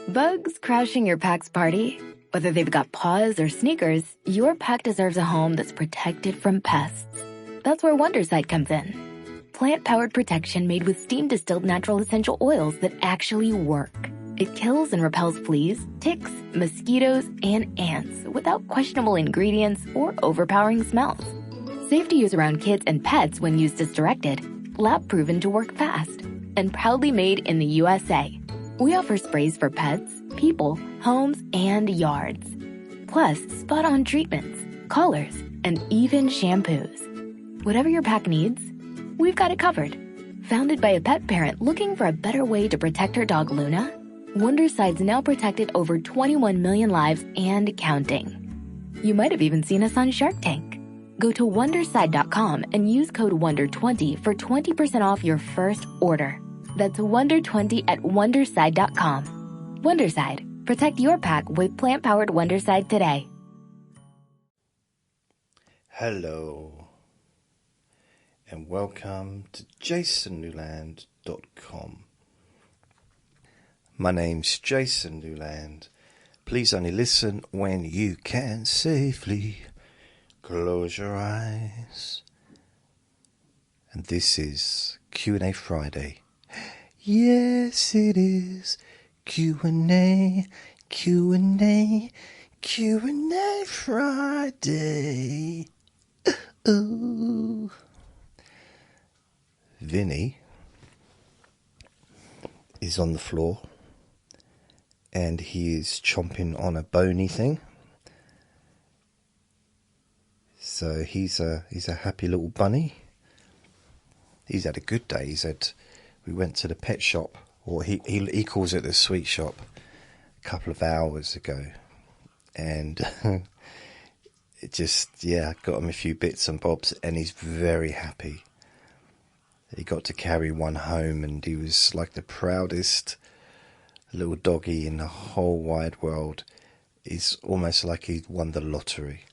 Bugs crashing your pack's party? Whether they've got paws or sneakers, your pack deserves a home that's protected from pests. That's where Wondercide comes in. Plant-powered protection made with steam-distilled natural essential oils that actually work. It kills and repels fleas, ticks, mosquitoes, and ants without questionable ingredients or overpowering smells. Safe to use around kids and pets when used as directed. Lab-proven to work fast. And proudly made in the USA. We offer sprays for pets, people, homes, and yards. Plus, spot-on treatments, collars, and even shampoos. Whatever your pack needs, we've got it covered. Founded by a pet parent looking for a better way to protect her dog Luna, Wondercide's now protected over 21 million lives and counting. You might have even seen us on Shark Tank. Go to Wondercide.com and use code WONDER20 for 20% off your first order. That's WONDER20 at Wondercide.com. Wondercide. Protect your pack with plant-powered Wondercide today. Hello, and welcome to jasonnewland.com. My name's Jason Newland. Please only listen when you can safely close your eyes. And this is Q&A Friday. Yes, it is Q&A, Q&A, Q&A Friday. Ooh. Vinny is on the floor and he is chomping on a bony thing. So he's a happy little bunny. He's had a good day. We went to the pet shop, or he calls it the sweet shop, a couple of hours ago, and it just got him a few bits and bobs, and he's very happy. He got to carry one home, and he was like the proudest little doggy in the whole wide world. He's almost like he won the lottery.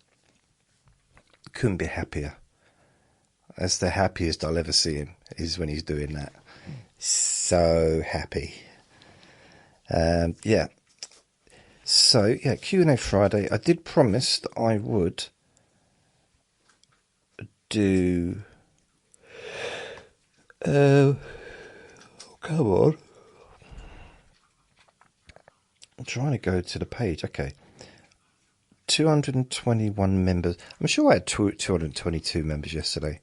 Couldn't be happier. That's the happiest I'll ever see him, is when he's doing that. So happy. So, Q&A Friday. I did promise that I would do... come on. I'm trying to go to the page. Okay. 221 members. I'm sure I had 222 members yesterday.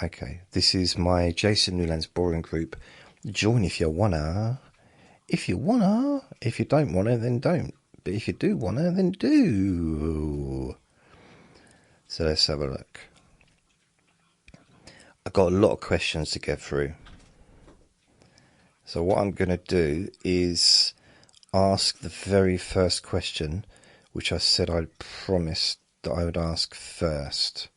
Okay, this is my Jason Newland's boring group. Join if you wanna. If you wanna. If you don't wanna, then don't. But if you do wanna, then do. So let's have a look. I've got a lot of questions to get through. So what I'm going to do is ask the very first question, which I said I promised that I would ask first.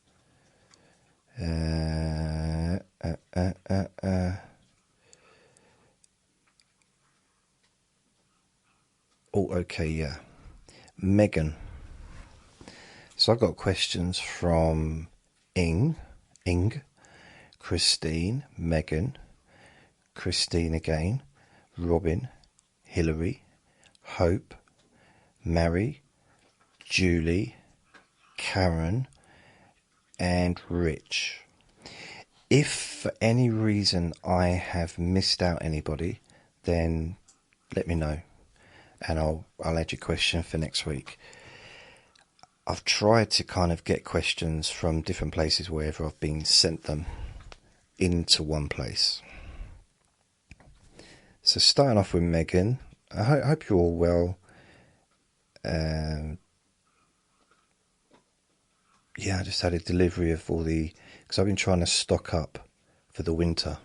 Oh, okay, yeah. Megan. So I got questions from Ing, Christine, Megan, Christine again, Robin, Hillary, Hope, Mary, Julie, Karen, and Rich. If for any reason I have missed out anybody, then let me know, and I'll add your question for next week. I've tried to kind of get questions from different places wherever I've been sent them into one place. So starting off with Megan, I hope you're all well. I just had a delivery of all because I've been trying to stock up for the winter,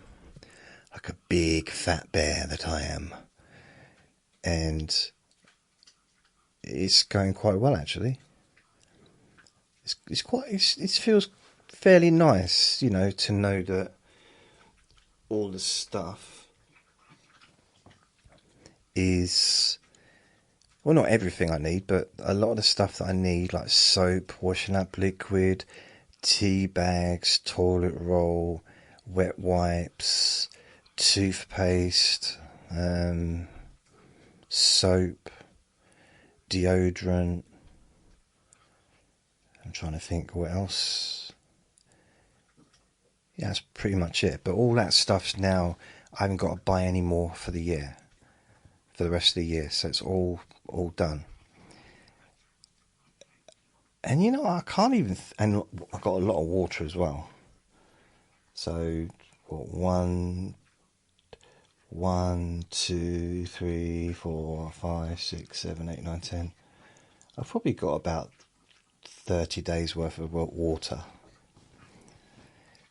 like a big fat bear that I am, and it's going quite well actually. It feels fairly nice, to know that all the stuff is, well, not everything I need, but a lot of the stuff that I need, like soap, washing up liquid, tea bags, toilet roll, wet wipes, toothpaste, soap, deodorant. I'm trying to think what else. Yeah, that's pretty much it. But all that stuff's now, I haven't got to buy any more for the year, for the rest of the year. So it's all done. And you know, I can't even, and I've got a lot of water as well. So, what, 1, 2, 3, 4, 5, 6, 7, 8, 9, 10. I've probably got about 30 days worth of water.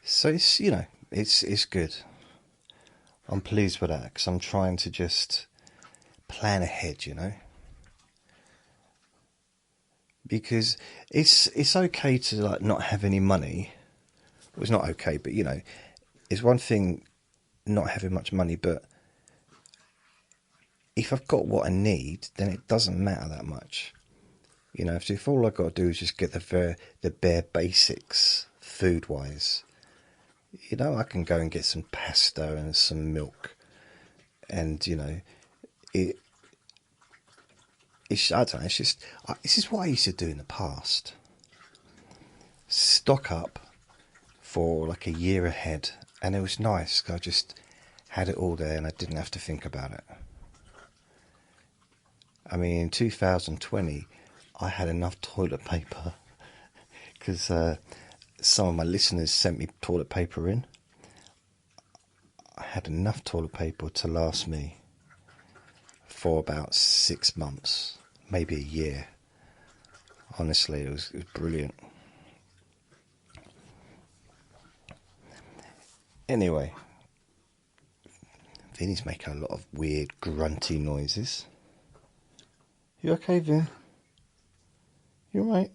So it's, you know, it's good. I'm pleased with that because I'm trying to just plan ahead, you know. Because it's okay to like not have any money. Well, it's not okay, but you know, it's one thing not having much money, but if I've got what I need, then it doesn't matter that much. You know, if all I've got to do is just get the bare basics food-wise, you know, I can go and get some pasta and some milk, and you know, I don't know. It's just this is what I used to do in the past. Stock up for like a year ahead, and it was nice. I just had it all there, and I didn't have to think about it. I mean, in 2020, I had enough toilet paper because some of my listeners sent me toilet paper in. I had enough toilet paper to last me for about 6 months, maybe a year. Honestly, it was brilliant. Anyway, Vinny's making a lot of weird grunty noises. You okay, Vin? You alright?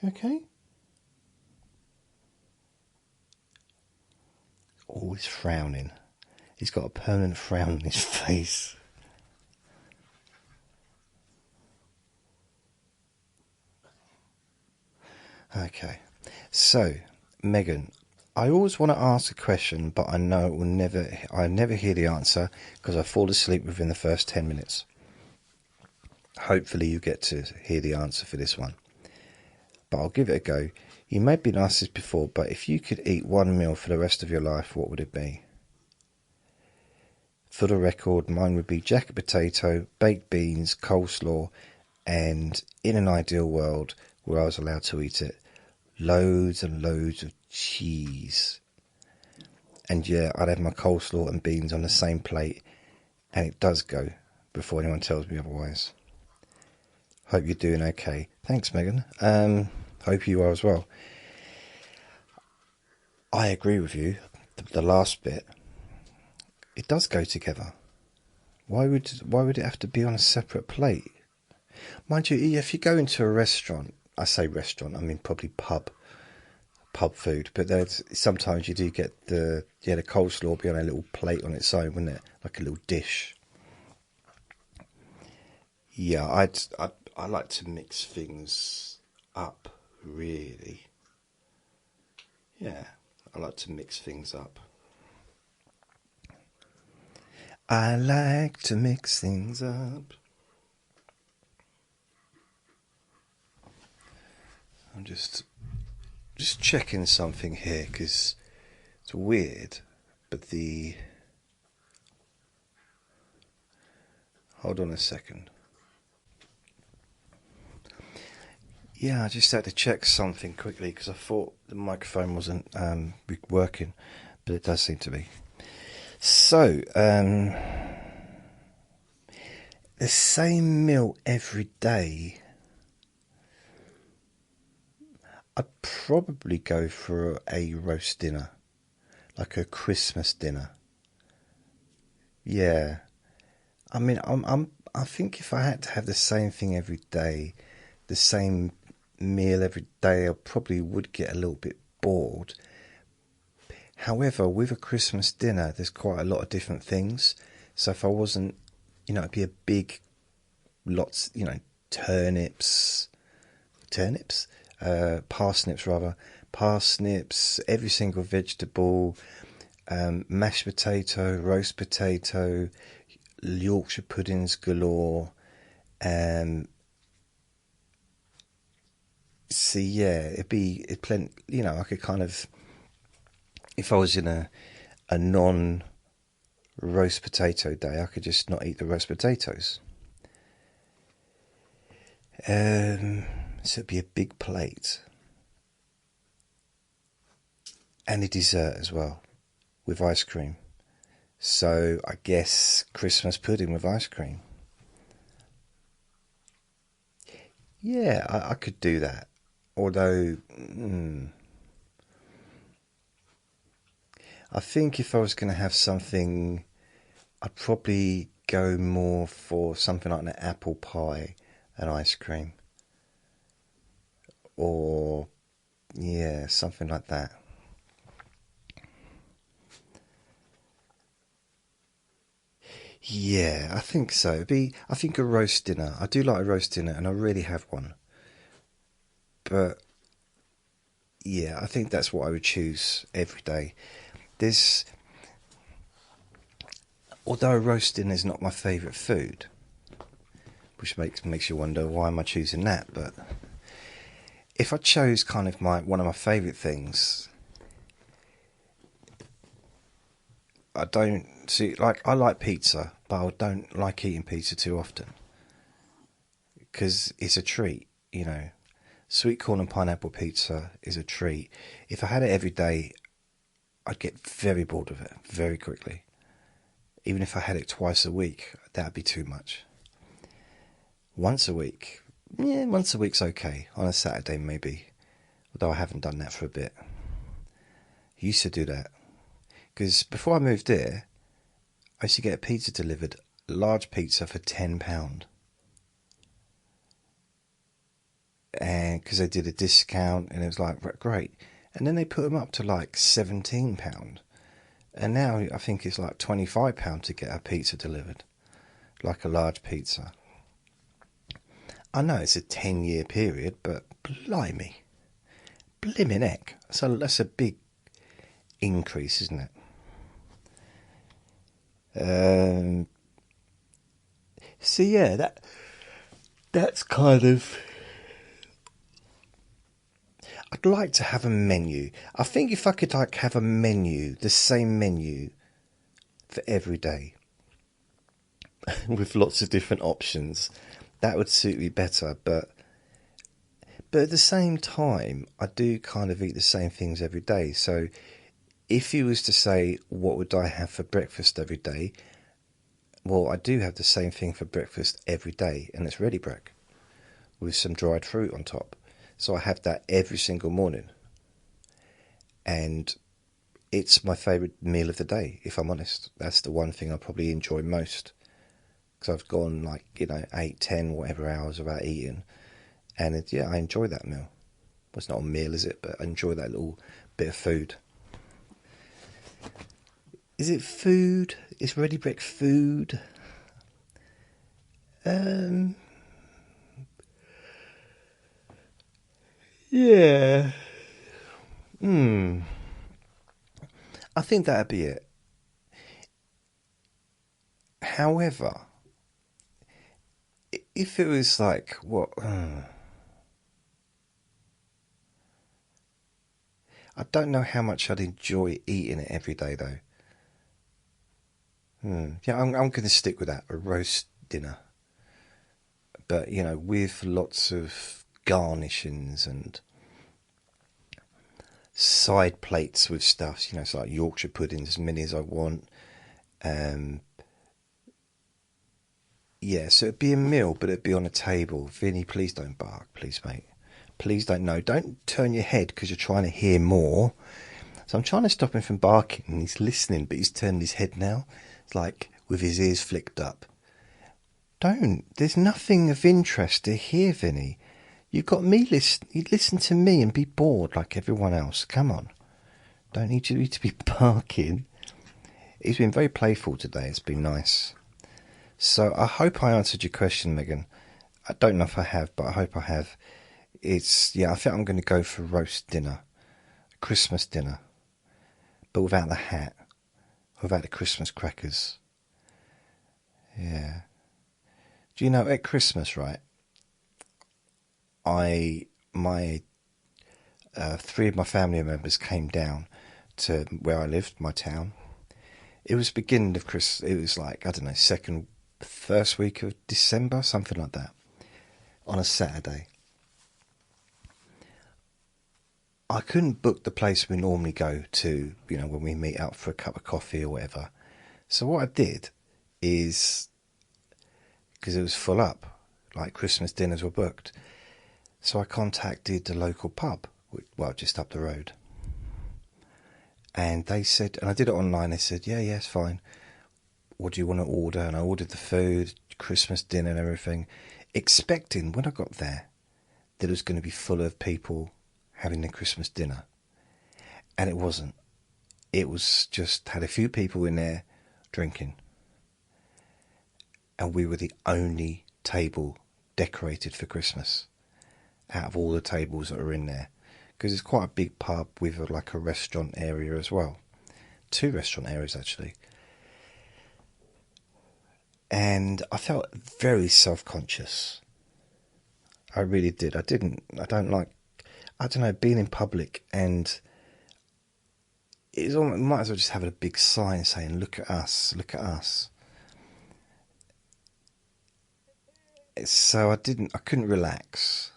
You okay? Always frowning. He's got a permanent frown on his face. Okay, so Megan, I always want to ask a question, but I know I never hear the answer because I fall asleep within the first 10 minutes. Hopefully you get to hear the answer for this one, but I'll give it a go. You may have been asked this before, but if you could eat one meal for the rest of your life, what would it be? For the record, mine would be jacket potato, baked beans, coleslaw, and in an ideal world where I was allowed to eat it, loads and loads of cheese. And yeah, I'd have my coleslaw and beans on the same plate, and it does go before anyone tells me otherwise. Hope you're doing okay. Thanks, Megan. Hope you are as well. I agree with you. The last bit, it does go together. Why would it have to be on a separate plate? Mind you, if you go into a restaurant, I say restaurant, I mean probably pub food, but sometimes you do get the coleslaw be on a little plate on its own, wouldn't it? Like a little dish. Yeah, I like to mix things up, really. Yeah, I like to mix things up. I like to mix things up. I'm just checking something here because it's weird, but hold on a second. Yeah, I just had to check something quickly because I thought the microphone wasn't working, but it does seem to be. So, the same meal every day. I'd probably go for a roast dinner, like a Christmas dinner. Yeah, I mean, I think if I had to have the same thing every day, the same meal every day, I probably would get a little bit bored. However, with a Christmas dinner, there's quite a lot of different things. So if I wasn't, it'd be a big lots, parsnips, every single vegetable, mashed potato, roast potato, Yorkshire puddings galore. See, yeah, it'd plenty. You know, I could kind of, if I was in a non roast potato day, I could just not eat the roast potatoes. So it'd be a big plate. And a dessert as well, with ice cream. So I guess Christmas pudding with ice cream. Yeah, I could do that. Although, I think if I was going to have something, I'd probably go more for something like an apple pie and ice cream. Or, yeah, something like that. Yeah, I think so. I think a roast dinner. I do like a roast dinner, and I really have one. But yeah, I think that's what I would choose every day. Although roast dinner is not my favourite food, which makes you wonder why am I choosing that. But if I chose kind of one of my favourite things, I don't see, like, I like pizza, but I don't like eating pizza too often because it's a treat, you know. Sweet corn and pineapple pizza is a treat. If I had it every day, I'd get very bored of it very quickly. Even if I had it twice a week, that'd be too much. Once a week, yeah, once a week's okay. On a Saturday, maybe. Although I haven't done that for a bit. I used to do that. Because before I moved here, I used to get a pizza delivered, a large pizza for £10. And because they did a discount, and it was like, great. And then they put them up to like £17. And now I think it's like £25 to get a pizza delivered, like a large pizza. I know it's a 10-year period, but blimey. Blimmin' heck. So that's a big increase, isn't it? So yeah, that's kind of... I'd like to have a menu. I think if I could like have a menu, the same menu for every day, with lots of different options, that would suit me better. But at the same time, I do kind of eat the same things every day. So if you was to say, what would I have for breakfast every day? Well, I do have the same thing for breakfast every day, and it's ready break with some dried fruit on top. So I have that every single morning. And it's my favourite meal of the day, if I'm honest. That's the one thing I probably enjoy most. Because I've gone like, 8, 10, whatever hours without eating. And yeah, I enjoy that meal. Well, it's not a meal, is it? But I enjoy that little bit of food. Is it food? Is ready break food? Yeah. I think that'd be it. However, if it was like, what... I don't know how much I'd enjoy eating it every day, though. Yeah, I'm going to stick with that, a roast dinner. But, with lots of garnishings and side plates with stuff. It's like Yorkshire puddings, as many as I want. Yeah, so it'd be a meal, but it'd be on a table. Vinny, please don't bark, please, mate. Please don't. No, don't turn your head because you're trying to hear more. So I'm trying to stop him from barking, and he's listening, but he's turned his head now. It's like with his ears flicked up. Don't. There's nothing of interest to hear, Vinny. You've got me listen. You listen to me and be bored like everyone else. Come on. Don't need you to be barking. He's been very playful today. It's been nice. So I hope I answered your question, Megan. I don't know if I have, but I hope I have. I think I'm going to go for roast dinner. Christmas dinner. But without the hat. Without the Christmas crackers. Do you know, at Christmas, right, three of my family members came down to where I lived, my town. It was beginning of Christmas. It was like, I don't know, first week of December, something like that, on a Saturday. I couldn't book the place we normally go to, when we meet up for a cup of coffee or whatever. So what I did is, because it was full up, like Christmas dinners were booked, so I contacted the local pub, just up the road. And they said, and I did it online, they said, yeah, it's fine. What do you want to order? And I ordered the food, Christmas dinner and everything, expecting when I got there that it was going to be full of people having their Christmas dinner. And it wasn't. It was just, had a few people in there drinking. And we were the only table decorated for Christmas out of all the tables that were in there. Because it's quite a big pub with like a restaurant area as well. 2 restaurant areas actually. And I felt very self-conscious. I really did. I don't know, being in public, and might as well just have a big sign saying, look at us, look at us. So I couldn't relax.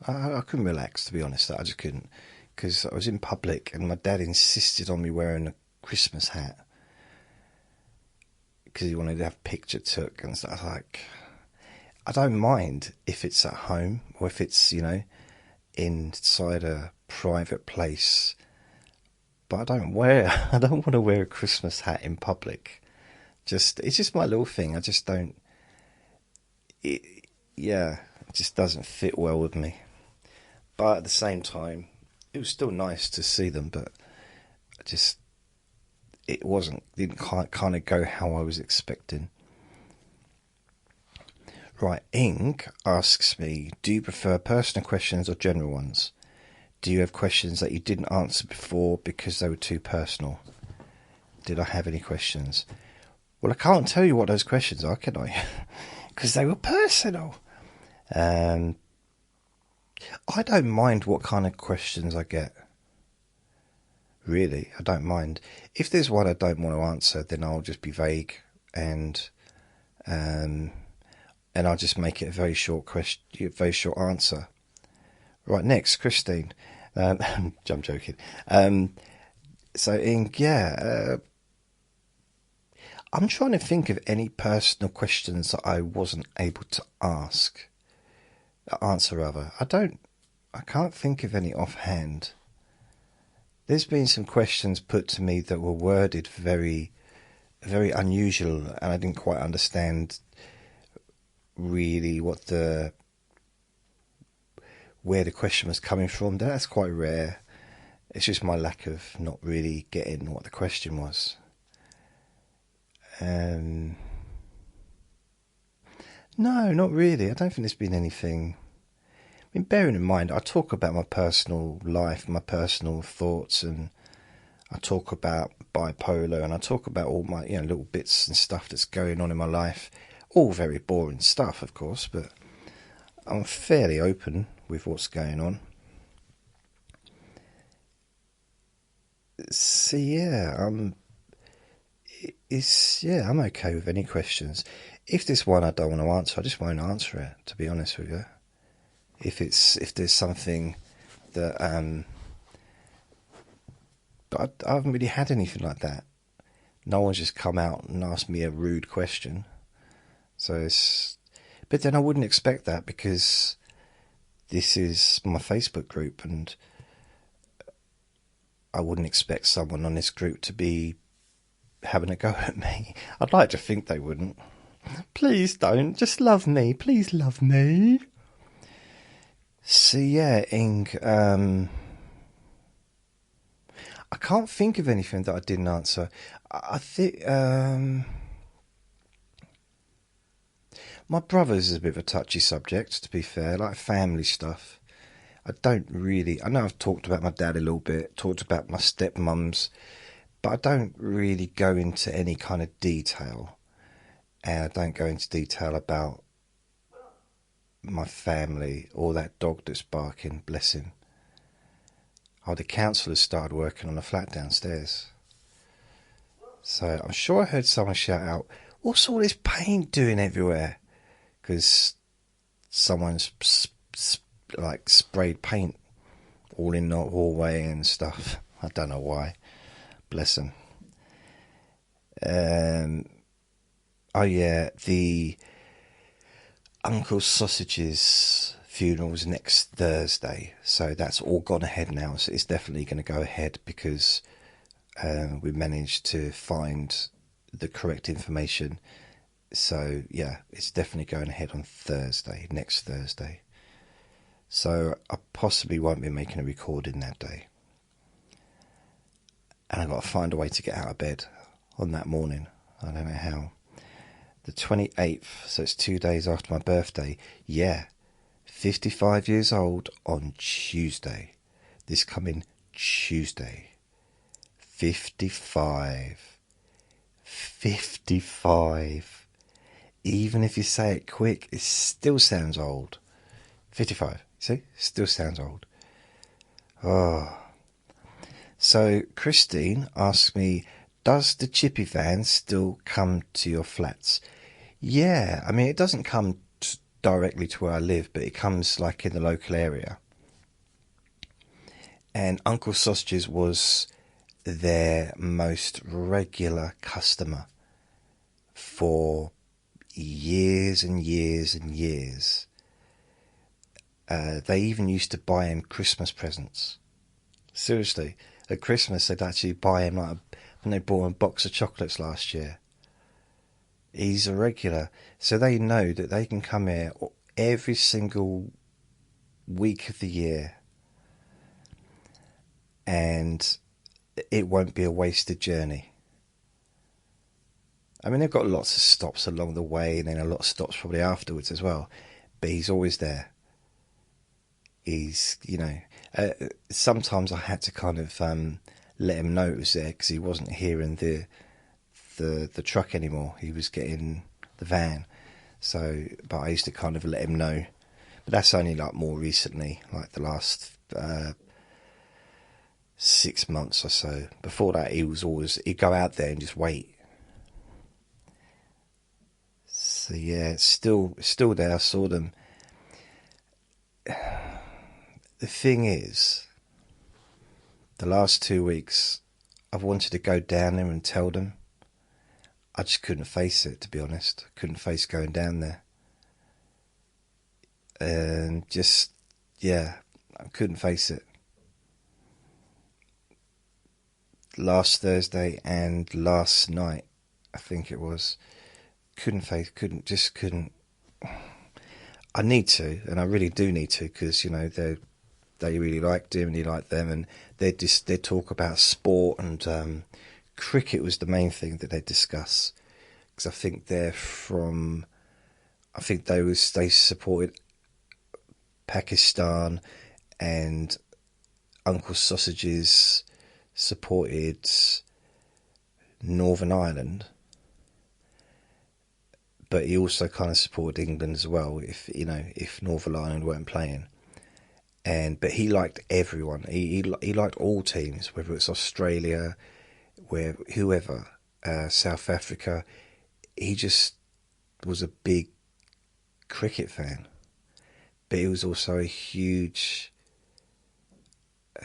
I couldn't relax, to be honest. I just couldn't, because I was in public and my dad insisted on me wearing a Christmas hat because he wanted to have a picture took and stuff. Like, I don't mind if it's at home or if it's, inside a private place, but I don't want to wear a Christmas hat in public. It's just my little thing. I just don't. It just doesn't fit well with me. But at the same time, it was still nice to see them, but didn't kind of go how I was expecting. Right, Ing asks me, do you prefer personal questions or general ones? Do you have questions that you didn't answer before because they were too personal? Did I have any questions? Well, I can't tell you what those questions are, can I? Because they were personal. I don't mind what kind of questions I get. Really, I don't mind. If there's one I don't want to answer, then I'll just be vague and I'll just make it a very short question, very short answer. Right, next, Christine. I'm joking. So, Ing, I'm trying to think of any personal questions that I wasn't able to answer. I can't think of any offhand. There's been some questions put to me that were worded very, very unusual, and I didn't quite understand really where the question was coming from. That's quite rare. It's just my lack of not really getting what the question was. No, not really. I don't think there's been anything. I mean, bearing in mind, I talk about my personal life, my personal thoughts, and I talk about bipolar, and I talk about all my little bits and stuff that's going on in my life. All very boring stuff, of course, but I'm fairly open with what's going on. So I'm okay with any questions. If there's one I don't want to answer, I just won't answer it, to be honest with you. If there's something that but I haven't really had anything like that. No one's just come out and asked me a rude question. But then I wouldn't expect that, because this is my Facebook group, and I wouldn't expect someone on this group to be having a go at me. I'd like to think they wouldn't. Please don't. Just love me. Please love me. So Ing, I can't think of anything that I didn't answer. I think my brother's is a bit of a touchy subject, to be fair, like family stuff. I know I've talked about my dad a little bit, talked about my stepmums, but I don't really go into any kind of detail. And I don't go into detail about my family, or that dog that's barking, bless him. Oh, the council has started working on a flat downstairs. So I'm sure I heard someone shout out, "What's all this paint doing everywhere?" Because someone's like sprayed paint all in the hallway and stuff. I don't know why. Bless them. Oh yeah, the Uncle Sausage's funeral's next Thursday, so that's all gone ahead now. So it's definitely going to go ahead because we managed to find the correct information. So yeah, it's definitely going ahead on Thursday, next Thursday. So I possibly won't be making a recording that day. And I've got to find a way to get out of bed on that morning. I don't know how. The 28th, so it's 2 days after my birthday. Yeah, 55 years old on Tuesday. This coming Tuesday. 55. 55. Even if you say it quick, it still sounds old. 55. See? Still sounds old. Oh. So Christine asked me, does the chippy van still come to your flats? Yeah, I mean, it doesn't come directly to where I live, but it comes like in the local area. And Uncle Sausages was their most regular customer for years and years and years. They even used to buy him Christmas presents. Seriously, at Christmas they'd actually buy him, like when they bought him a box of chocolates last year. He's a regular, so they know that they can come here every single week of the year and it won't be a wasted journey. I mean, they've got lots of stops along the way and then a lot of stops probably afterwards as well, but he's always there. He's, sometimes I had to kind of let him know it was there because he wasn't hearing the truck anymore. He was getting the van. So, but I used to kind of let him know. But that's only like more recently, like the last 6 months or so. Before that, he'd go out there and just wait. So yeah, it's still there. I saw them. The thing is, the last 2 weeks, I've wanted to go down there and tell them. I just couldn't face it, to be honest. Couldn't face going down there. And I couldn't face it. Last Thursday and last night, I think it was, couldn't. I need to, and I really do need to, because, they really liked him and he liked them, and they talk about sport, and cricket was the main thing that they discuss, because I think they supported Pakistan, and Uncle Sausages supported Northern Ireland, but he also kind of supported England as well if Northern Ireland weren't playing. But he liked everyone. He liked all teams, whether it's Australia, whoever, South Africa. He just was a big cricket fan, but he was also a huge.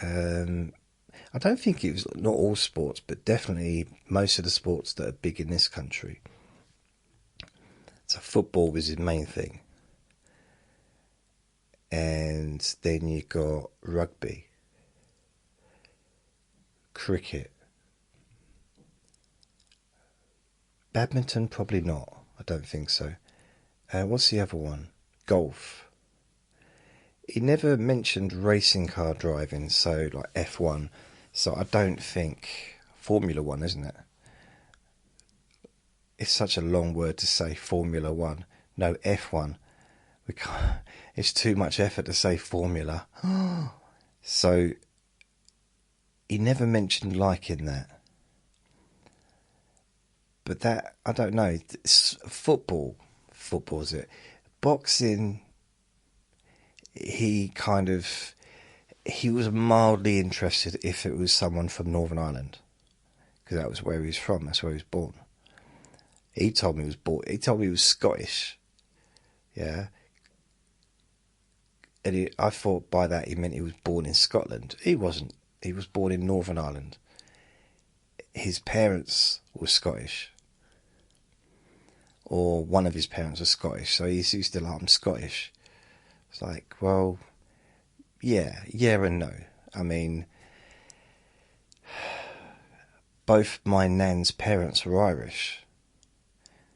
I don't think it was not all sports, but definitely most of the sports that are big in this country. So football was his main thing. And then you got rugby, cricket, badminton, probably not. I don't think so. What's the other one? Golf. He never mentioned racing car driving, so like F1. So I don't think Formula One, isn't it? It's such a long word to say, Formula One. No, F1. We can't. It's too much effort to say formula. So he never mentioned liking that. But that, I don't know. It's football. Football's it. Boxing, he was mildly interested if it was someone from Northern Ireland, because that was where he was from. That's where he was born. He told me he was Scottish. Yeah. And I thought by that he meant he was born in Scotland. He wasn't. He was born in Northern Ireland. His parents were Scottish. Or one of his parents was Scottish. So he used to like, I'm Scottish. It's like, well, yeah and no. I mean, both my nan's parents were Irish.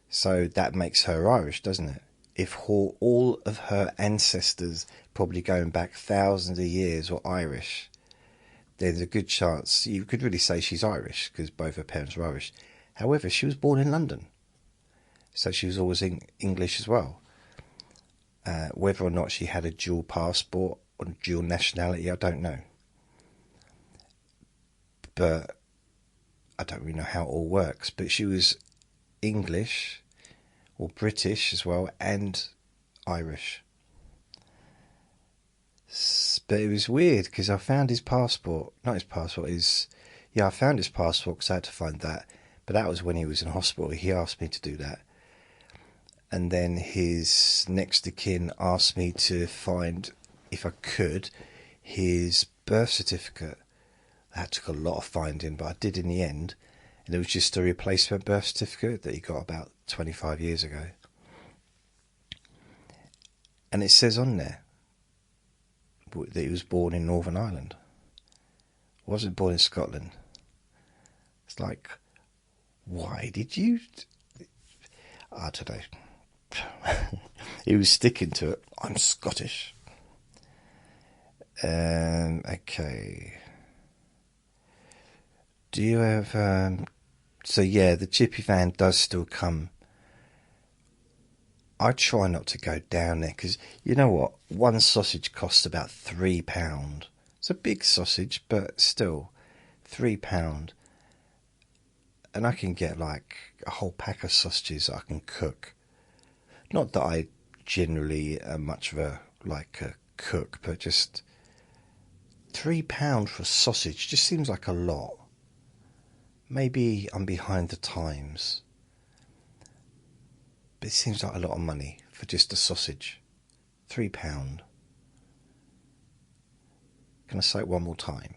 So that makes her Irish, doesn't it? If all of her ancestors, probably going back thousands of years, were Irish, there's a good chance you could really say she's Irish, because both her parents were Irish. However, she was born in London, so she was always English as well. Whether or not she had a dual passport or dual nationality, I don't know. But I don't really know how it all works. But she was English or British as well, and Irish. But it was weird because I found his passport. Not his passport, I found his passport because I had to find that. But that was when he was in hospital. He asked me to do that. And then his next of kin asked me to find, if I could, his birth certificate. That took a lot of finding, but I did in the end. And it was just a replacement birth certificate that he got about 25 years ago. And it says on there that he was born in Northern Ireland. Wasn't born in Scotland. It's like, why did you... I don't know. He was sticking to it. I'm Scottish. Okay. Do you have... So yeah, the chippy van does still come. I try not to go down there because, you know what? One sausage costs about £3. It's a big sausage, but still, £3. And I can get like a whole pack of sausages I can cook. Not that I generally am much of a cook, but just £3 for a sausage just seems like a lot. Maybe I'm behind the times. But it seems like a lot of money for just a sausage. £3. Can I say it one more time?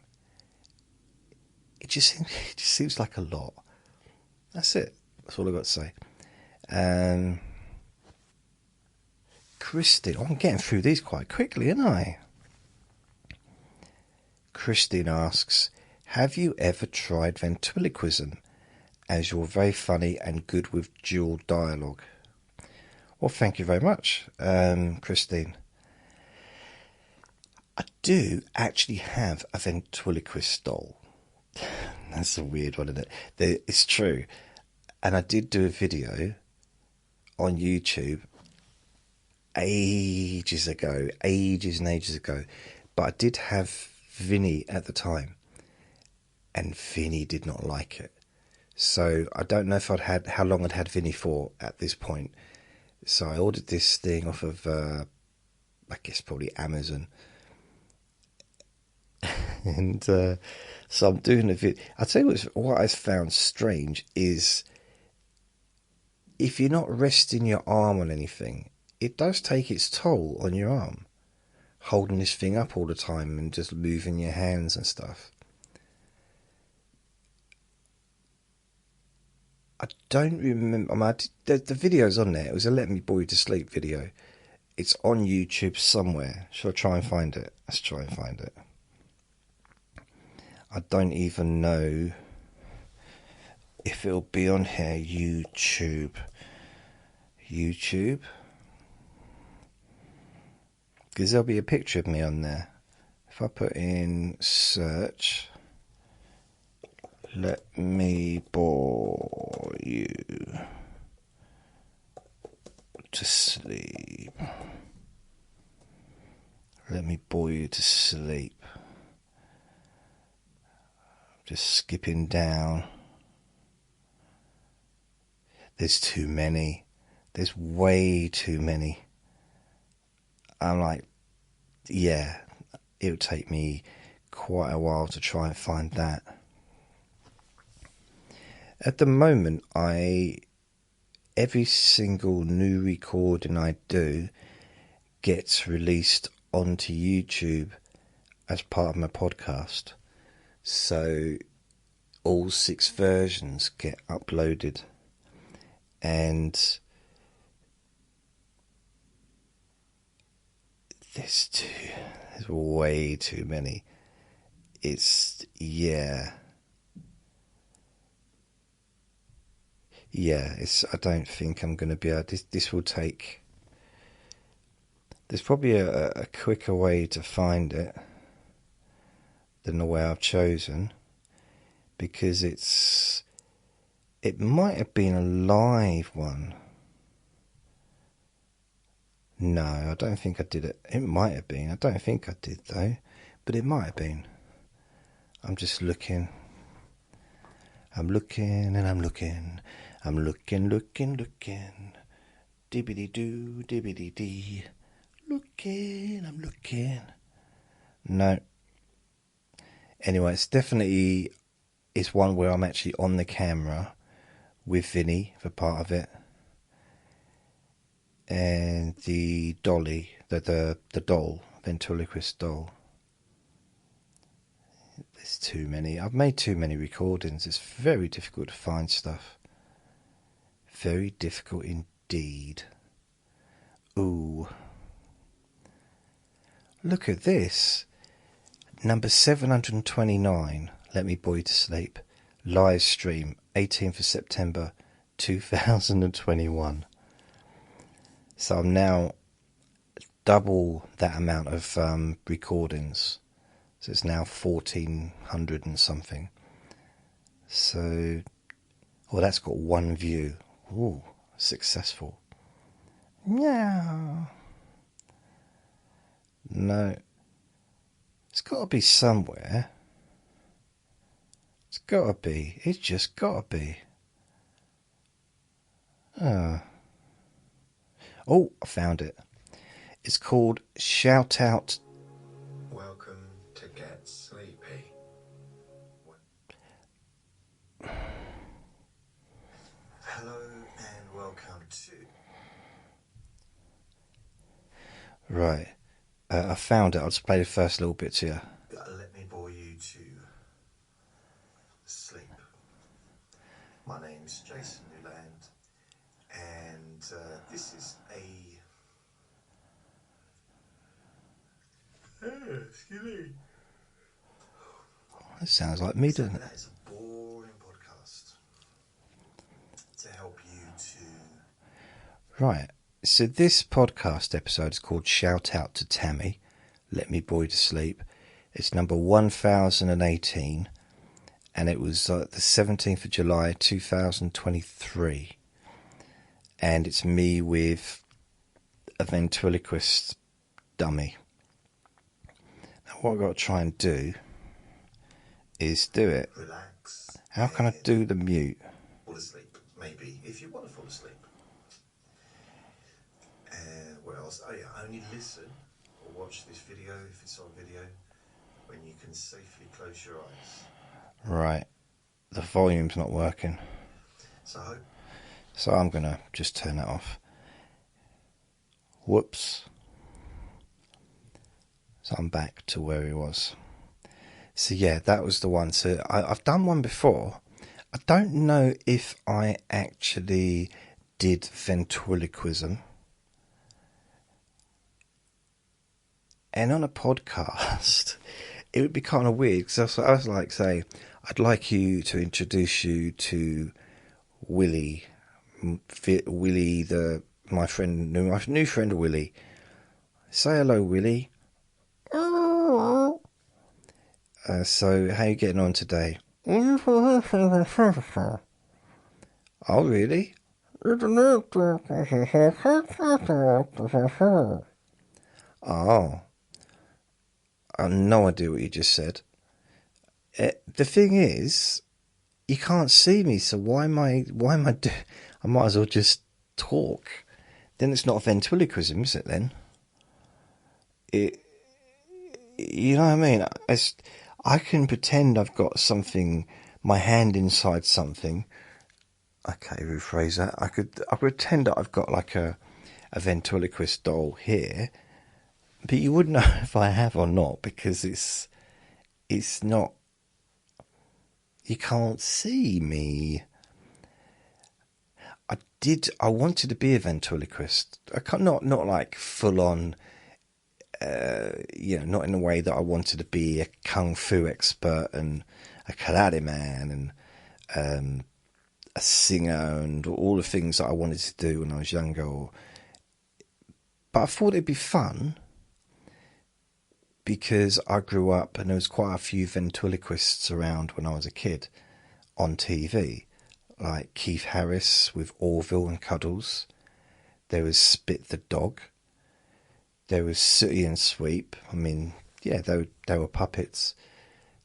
It just seems like a lot. That's it. That's all I've got to say. Christine, I'm getting through these quite quickly, aren't I? Christine asks, have you ever tried ventriloquism, as you're very funny and good with dual dialogue? Well, thank you very much, Christine. I do actually have a ventriloquist doll. That's a weird one, isn't it? It's true. And I did do a video on YouTube ages and ages ago. But I did have Vinny at the time. And Vinny did not like it. So I don't know how long I'd had Vinny for at this point. So I ordered this thing off of, I guess probably Amazon. And so I'm doing a video. I'll tell you what I found strange is if you're not resting your arm on anything, it does take its toll on your arm. Holding this thing up all the time and just moving your hands and stuff. I don't remember. The video's on there. It was a Let Me Bore You to Sleep video. It's on YouTube somewhere. Shall I try and find it? Let's try and find it. I don't even know if it'll be on here. YouTube. Because there'll be a picture of me on there. If I put in search... Let me bore you to sleep. Let me bore you to sleep. Just skipping down. There's too many. There's way too many. I'm like, yeah, it would take me quite a while to try and find that. At the moment, every single new recording I do gets released onto YouTube as part of my podcast. So all 6 versions get uploaded, and there's way too many. It's I don't think I'm going to be able. This will take. There's probably a quicker way to find it than the way I've chosen, because it might have been a live one. No, I don't think I did it. It might have been. I don't think I did though, but it might have been. I'm just looking. I'm looking and I'm looking. I'm looking. Dibbity doo, dibbity dee. I'm looking. No. Anyway, it's one where I'm actually on the camera with Vinny for part of it. And the dolly, the doll, ventriloquist doll. There's too many. I've made too many recordings. It's very difficult to find stuff. Very difficult indeed. Ooh. Look at this. Number 729, Let Me Bore You to Sleep. Live stream, 18th of September 2021. So I'm now double that amount of recordings. So it's now 1,400 and something. So, that's got 1 view. Ooh, successful. Yeah. No. It's got to be somewhere. It's got to be. It's just got to be. Oh, I found it. It's called Shout Out. Welcome to Get Sleepy. Hello and welcome to... Right. I found it. I'll just play the first little bit to you. Let me bore you to sleep. My name's Jason Newland, and this is excuse me. It sounds like me, doesn't it? That is a boring podcast to help you to... Right. So this podcast episode is called Shout Out to Tammy, Let Me Bore You to Sleep. It's number 1018, and it was the 17th of July 2023. And it's me with a ventriloquist dummy. Now what I've got to try and do is do it. Relax. How can I do the mute? Fall asleep, maybe, if you want to fall asleep. What else? Oh yeah, only listen or watch this video, if it's on video, when you can safely close your eyes. Right. The volume's not working. So I'm going to just turn that off. Whoops. So I'm back to where he was. So yeah, that was the one. So I've done one before. I don't know if I actually did ventriloquism. And on a podcast, it would be kind of weird, because I was like, say, I'd like you to introduce you to Willie, my new friend Willie. Say hello, Willie. So, how are you getting on today? Oh, really? Oh. I have no idea what you just said. The thing is, you can't see me, so why am I I might as well just talk. Then it's not ventriloquism, is it then? You know what I mean? I can pretend I've got something, my hand inside something. Okay, rephrase that. I pretend that I've got like a ventriloquist doll here, but you wouldn't know if I have or not because it's not. You can't see me. I wanted to be a ventriloquist. Not like full on. Not in a way that I wanted to be a kung fu expert and a karate man and a singer and all the things that I wanted to do when I was younger. But I thought it'd be fun because I grew up and there was quite a few ventriloquists around when I was a kid on TV, like Keith Harris with Orville and Cuddles. There was Spit the Dog. There was Sooty and Sweep. I mean, yeah, they were puppets.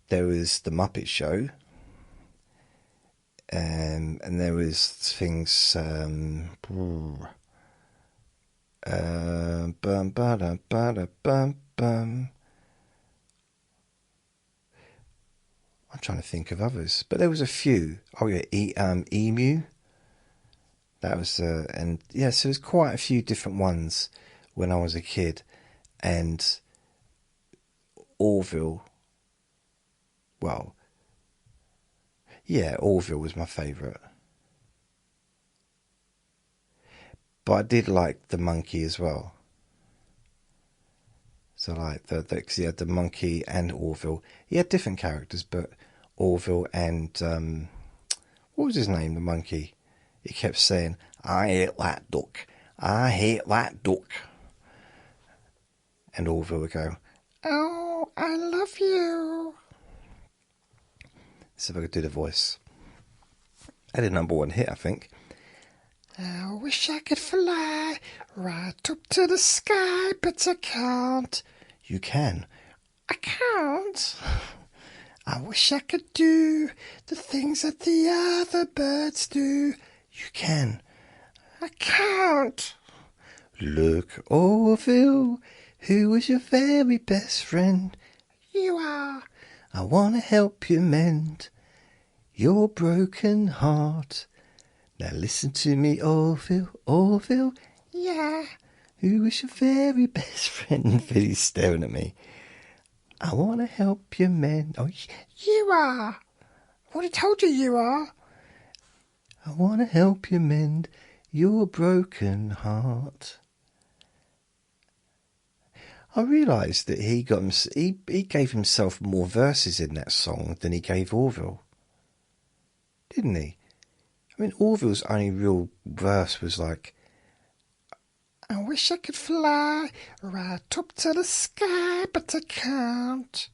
There was The Muppet Show. And there was things... bum, ba-da, ba-da, bum, bum. I'm trying to think of others. But there was a few. Oh, yeah, Emu. That was... and yeah, so there's quite a few different ones when I was a kid. And Orville... Well... Yeah, Orville was my favourite. But I did like the monkey as well. So like because he had the monkey and Orville. He had different characters, but Orville and what was his name? The monkey. He kept saying, "I hate that duck. I hate that duck." And Orville would go, "Oh, I love you." See if I could do the voice. I had a #1 hit, I think. I wish I could fly right up to the sky, but I can't. You can. I can't. I wish I could do the things that the other birds do. You can. I can't. Look, Orville, who was your very best friend? You are. I want to help you mend your broken heart. Now listen to me, Orville, Orville. Yeah. Who was your very best friend? He's staring at me. I want to help you mend. Oh, you are. What I told you you are. I want to help you mend your broken heart. I realised that he gave himself more verses in that song than he gave Orville. Didn't he? I mean, Orville's only real verse was like, I wish I could fly right up to the sky, but I can't.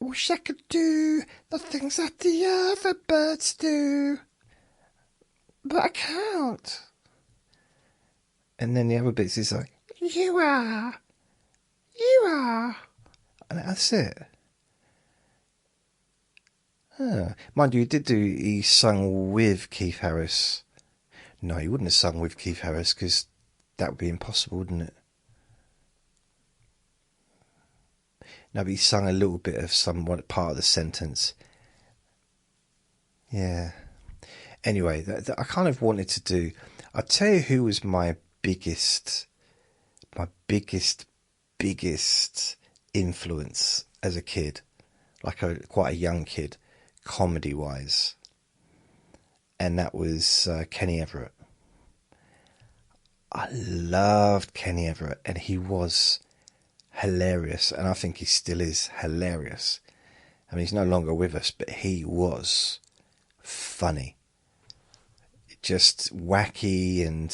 I wish I could do the things that the other birds do, but I can't. And then the other bits is like, you are. And that's it. Mind you, he sung with Keith Harris. No, he wouldn't have sung with Keith Harris because that would be impossible, wouldn't it? No, but he sung a little bit of some part of the sentence. Yeah. Anyway, I kind of wanted to do... I'll tell you who was my biggest influence as a kid, like quite a young kid, comedy-wise. And that was Kenny Everett. I loved Kenny Everett, and he was hilarious, and I think he still is hilarious. I mean, he's no longer with us, but he was funny. Just wacky, and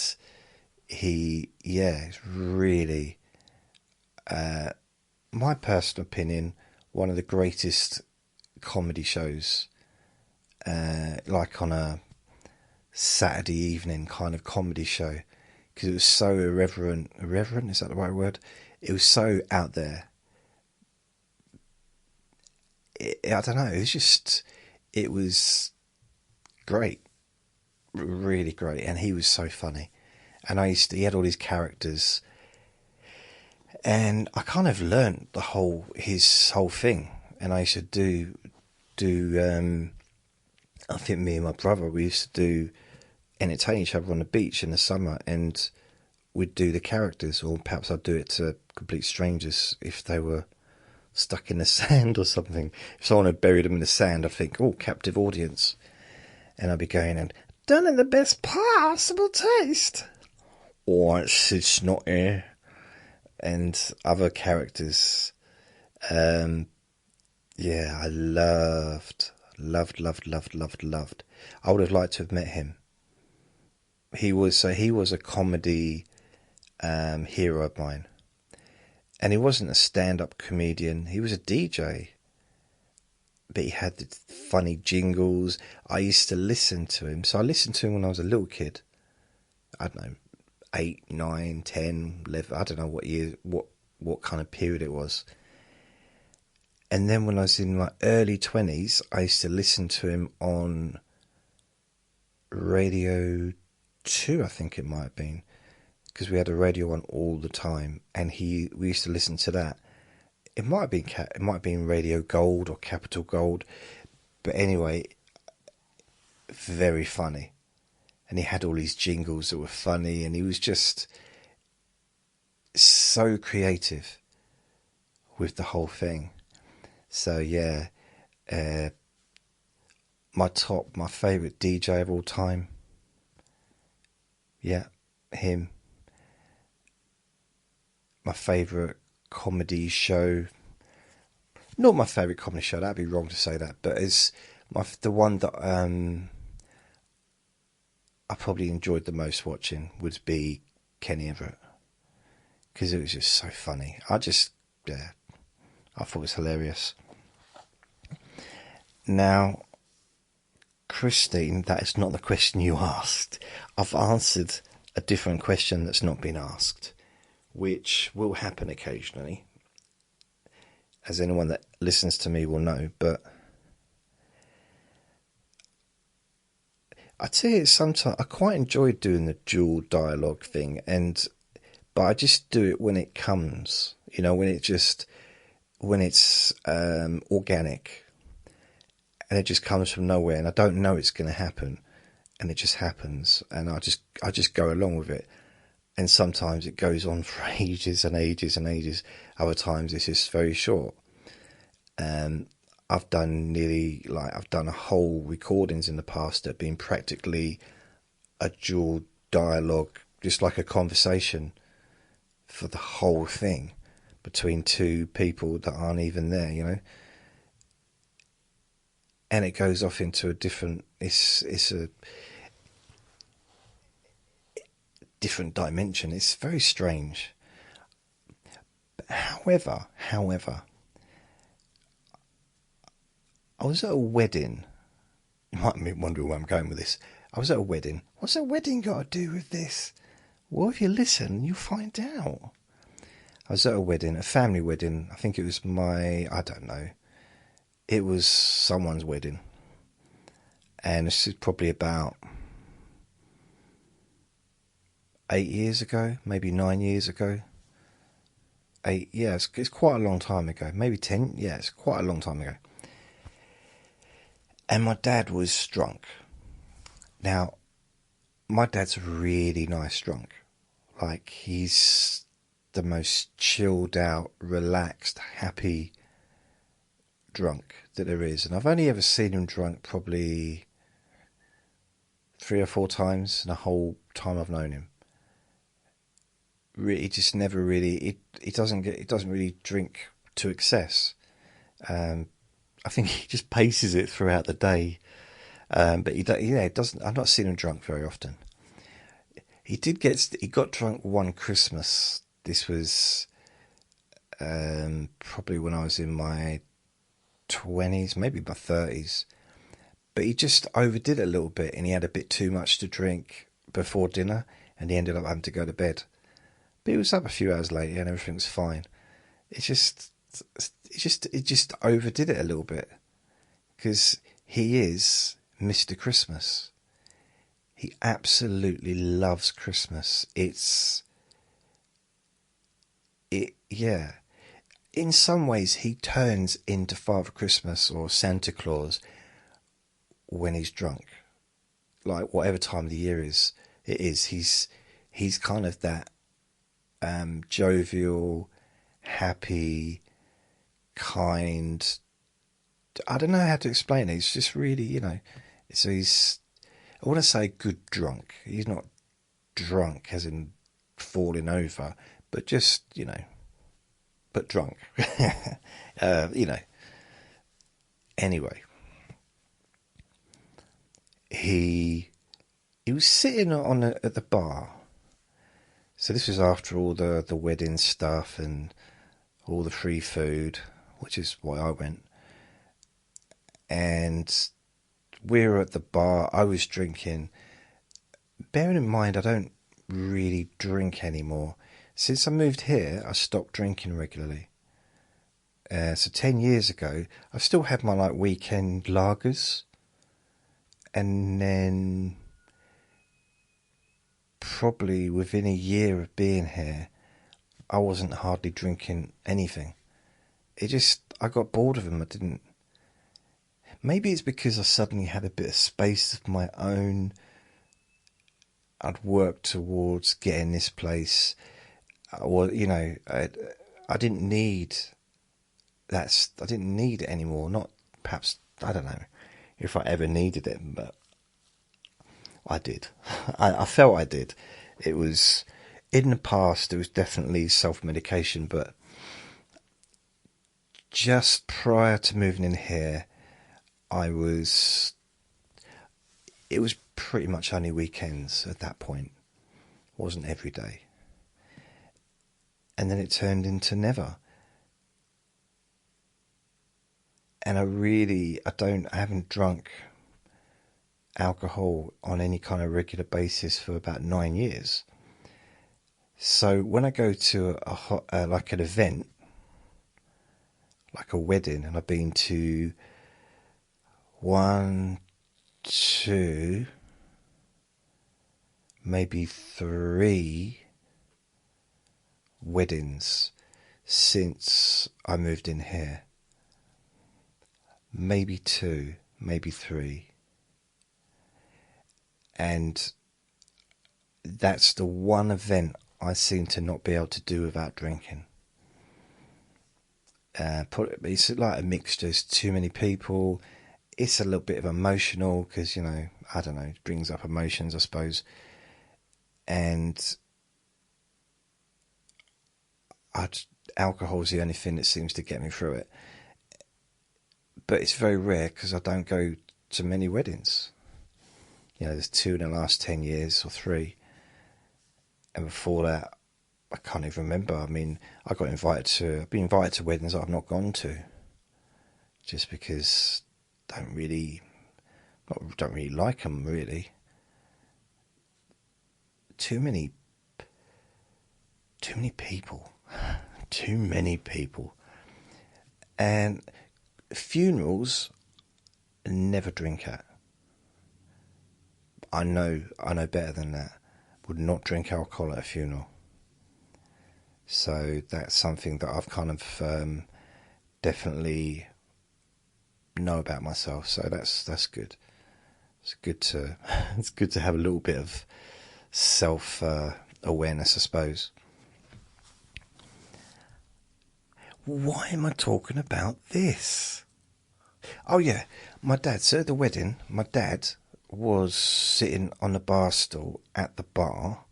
it's really, my personal opinion, one of the greatest comedy shows, like on a Saturday evening kind of comedy show, because it was so irreverent, is that the right word? It was so out there. I don't know, it was great, really great, and he was so funny. And he had all these characters, And I kind of learnt his whole thing. And I used to do I think me and my brother, we used to entertain each other on the beach in the summer, and we'd do the characters, or perhaps I'd do it to complete strangers if they were stuck in the sand or something. If someone had buried them in the sand, I'd think, oh, captive audience. And I'd be going, and done in the best possible taste. Or it's not here. And other characters. Yeah, I loved. I would have liked to have met him. He was a comedy hero of mine. And he wasn't a stand-up comedian. He was a DJ. But he had the funny jingles. I used to listen to him. So I listened to him when I was a little kid. I don't know, 8, 9, 10, 11. I don't know what year, what kind of period it was. And then when I was in my early 20s, I used to listen to him on Radio 2, I think it might have been. Because we had a radio on all the time, and we used to listen to that. It might have been Radio Gold or Capital Gold, but anyway, very funny. And he had all these jingles that were funny, and he was just so creative with the whole thing. So yeah, my favourite DJ of all time. Yeah, him. My favourite comedy show. Not my favourite comedy show, that'd be wrong to say that, but it's the one that I probably enjoyed the most watching would be Kenny Everett. Because it was just so funny. I thought it was hilarious. Now, Christine, that is not the question you asked. I've answered a different question that's not been asked, which will happen occasionally, as anyone that listens to me will know, but I tell you, sometimes I quite enjoy doing the dual dialogue thing, but I just do it when it comes, when it's organic, and it just comes from nowhere, and I don't know it's going to happen, and it just happens, and I just go along with it. And sometimes it goes on for ages and ages and ages. Other times it's just very short. I've done a whole recordings in the past that have been practically a dual dialogue, just like a conversation for the whole thing between two people that aren't even there, And it goes off into a different, it's a different dimension. It's very strange. But however, I was at a wedding. You might be wondering where I'm going with this. I was at a wedding. What's a wedding got to do with this? Well, if you listen, you'll find out. I was at a wedding, a family wedding. I think it was I don't know. It was someone's wedding. And this is probably about 8 years ago, maybe 9 years ago. 8, yeah, it's quite a long time ago. Maybe 10, yeah, it's quite a long time ago. And my dad was drunk. Now, my dad's a really nice drunk. Like, he's the most chilled out, relaxed, happy drunk that there is. And I've only ever seen him drunk probably 3 or 4 times in the whole time I've known him. He just never really, he doesn't really drink to excess. I think he just paces it throughout the day. But he doesn't. I've not seen him drunk very often. He got drunk one Christmas. This was probably when I was in my 20s, maybe my 30s. But he just overdid it a little bit, and he had a bit too much to drink before dinner, and he ended up having to go to bed. But he was up a few hours later, and everything was fine. It just overdid it a little bit, because he is Mr. Christmas. He absolutely loves Christmas. It's Yeah. In some ways, he turns into Father Christmas or Santa Claus when he's drunk. Like whatever time of the year it is. He's kind of that jovial, happy, kind. I don't know how to explain it. It's just really, So he's. I want to say good drunk. He's not drunk as in falling over, but just but drunk. Anyway, he was sitting at the bar. So this was after all the wedding stuff and all the free food, which is why I went. And we were at the bar. I was drinking. Bearing in mind, I don't really drink anymore. Since I moved here, I stopped drinking regularly. So 10 years ago, I still had my weekend lagers. And then probably within a year of being here, I wasn't hardly drinking anything. I got bored of them. I didn't. Maybe it's because I suddenly had a bit of space of my own. I'd worked towards getting this place. I didn't need that. I didn't need it anymore. Not perhaps, I don't know if I ever needed it, but I did. I felt I did. It was, in the past, it was definitely self-medication, but just prior to moving in here, it was pretty much only weekends at that point. It wasn't every day. And then it turned into never. And I haven't drunk alcohol on any kind of regular basis for about 9 years. So when I go to like an event, like a wedding, and I've been to 1, 2, maybe 3 weddings since I moved in here. Maybe 2, maybe 3. And that's the one event I seem to not be able to do without drinking. It's like a mixture. It's too many people. It's a little bit of emotional because, I don't know, it brings up emotions, I suppose. And alcohol's the only thing that seems to get me through it. But it's very rare because I don't go to many weddings. There's 2 in the last 10 years or 3. And before that, I can't even remember. I mean, I've been invited to weddings that I've not gone to. Just because I don't really like them, really. Too many people. Too many people. And funerals, never drink at. I know better than that. Would not drink alcohol at a funeral. So that's something that I've kind of definitely know about myself. So that's good. It's good to have a little bit of self awareness, I suppose. Why am I talking about this? Oh yeah, my dad. So at the wedding, my dad was sitting on the bar stool at the bar.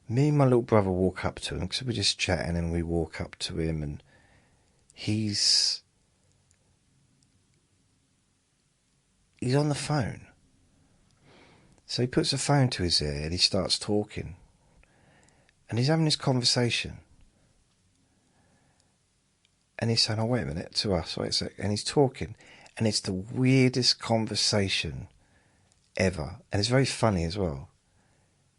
Me and my little brother walk up to him because we're just chatting, and we walk up to him, and he's on the phone. So he puts the phone to his ear and he starts talking, and he's having this conversation, and he's saying, "Oh, wait a minute," to us, wait a sec, and he's talking, and it's the weirdest conversation ever, and it's very funny as well.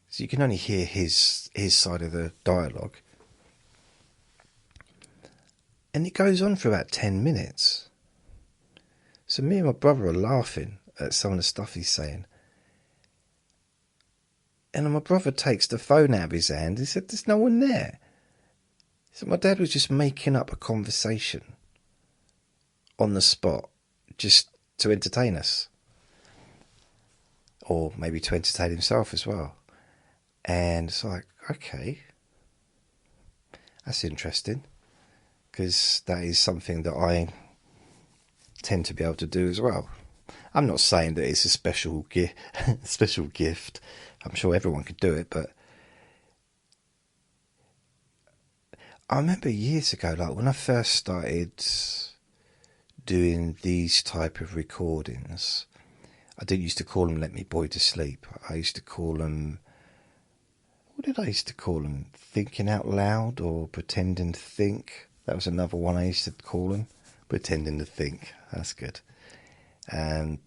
So you can only hear his side of the dialogue. And it goes on for about 10 minutes. So me and my brother are laughing at some of the stuff he's saying. And my brother takes the phone out of his hand. He said, "There's no one there." So my dad was just making up a conversation on the spot just to entertain us. Or maybe to entertain himself as well. And it's like, okay, that's interesting. Because that is something that I tend to be able to do as well. I'm not saying that it's a special gift. I'm sure everyone could do it, but I remember years ago, like when I first started doing these type of recordings, I didn't used to call them "Let Me Boy to Sleep." I used to call them, what did I used to call them? Thinking Out Loud or Pretending to Think. That was another one I used to call them. Pretending to Think. That's good. And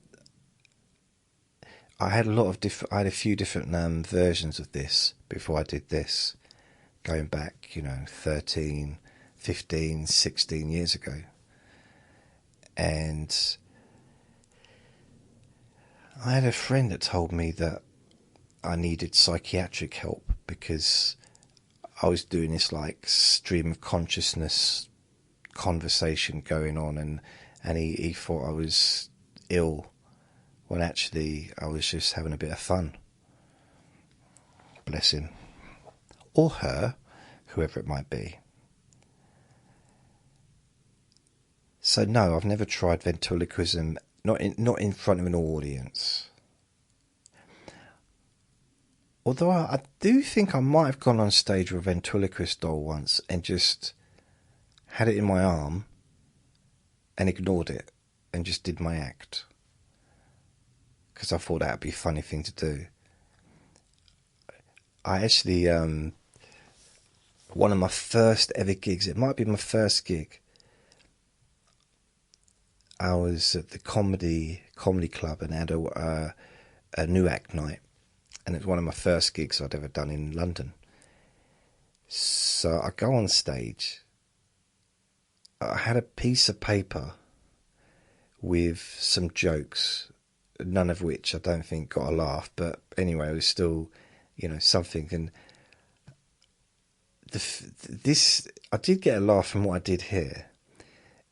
I had I had a few different versions of this before I did this, going back, 13, 15, 16 years ago. And I had a friend that told me that I needed psychiatric help because I was doing this like stream of consciousness conversation going on, and he thought I was ill when actually I was just having a bit of fun. Bless him. Or her, whoever it might be. So no, I've never tried ventriloquism, not in front of an audience. Although I do think I might have gone on stage with a ventriloquist doll once and just had it in my arm and ignored it and just did my act. Because I thought that would be a funny thing to do. I actually, one of my first ever gigs, it might be my first gig, I was at the comedy club and had a new act night. And it was one of my first gigs I'd ever done in London. So I go on stage. I had a piece of paper with some jokes, none of which I don't think got a laugh. But anyway, it was still, something. And this, I did get a laugh from what I did here,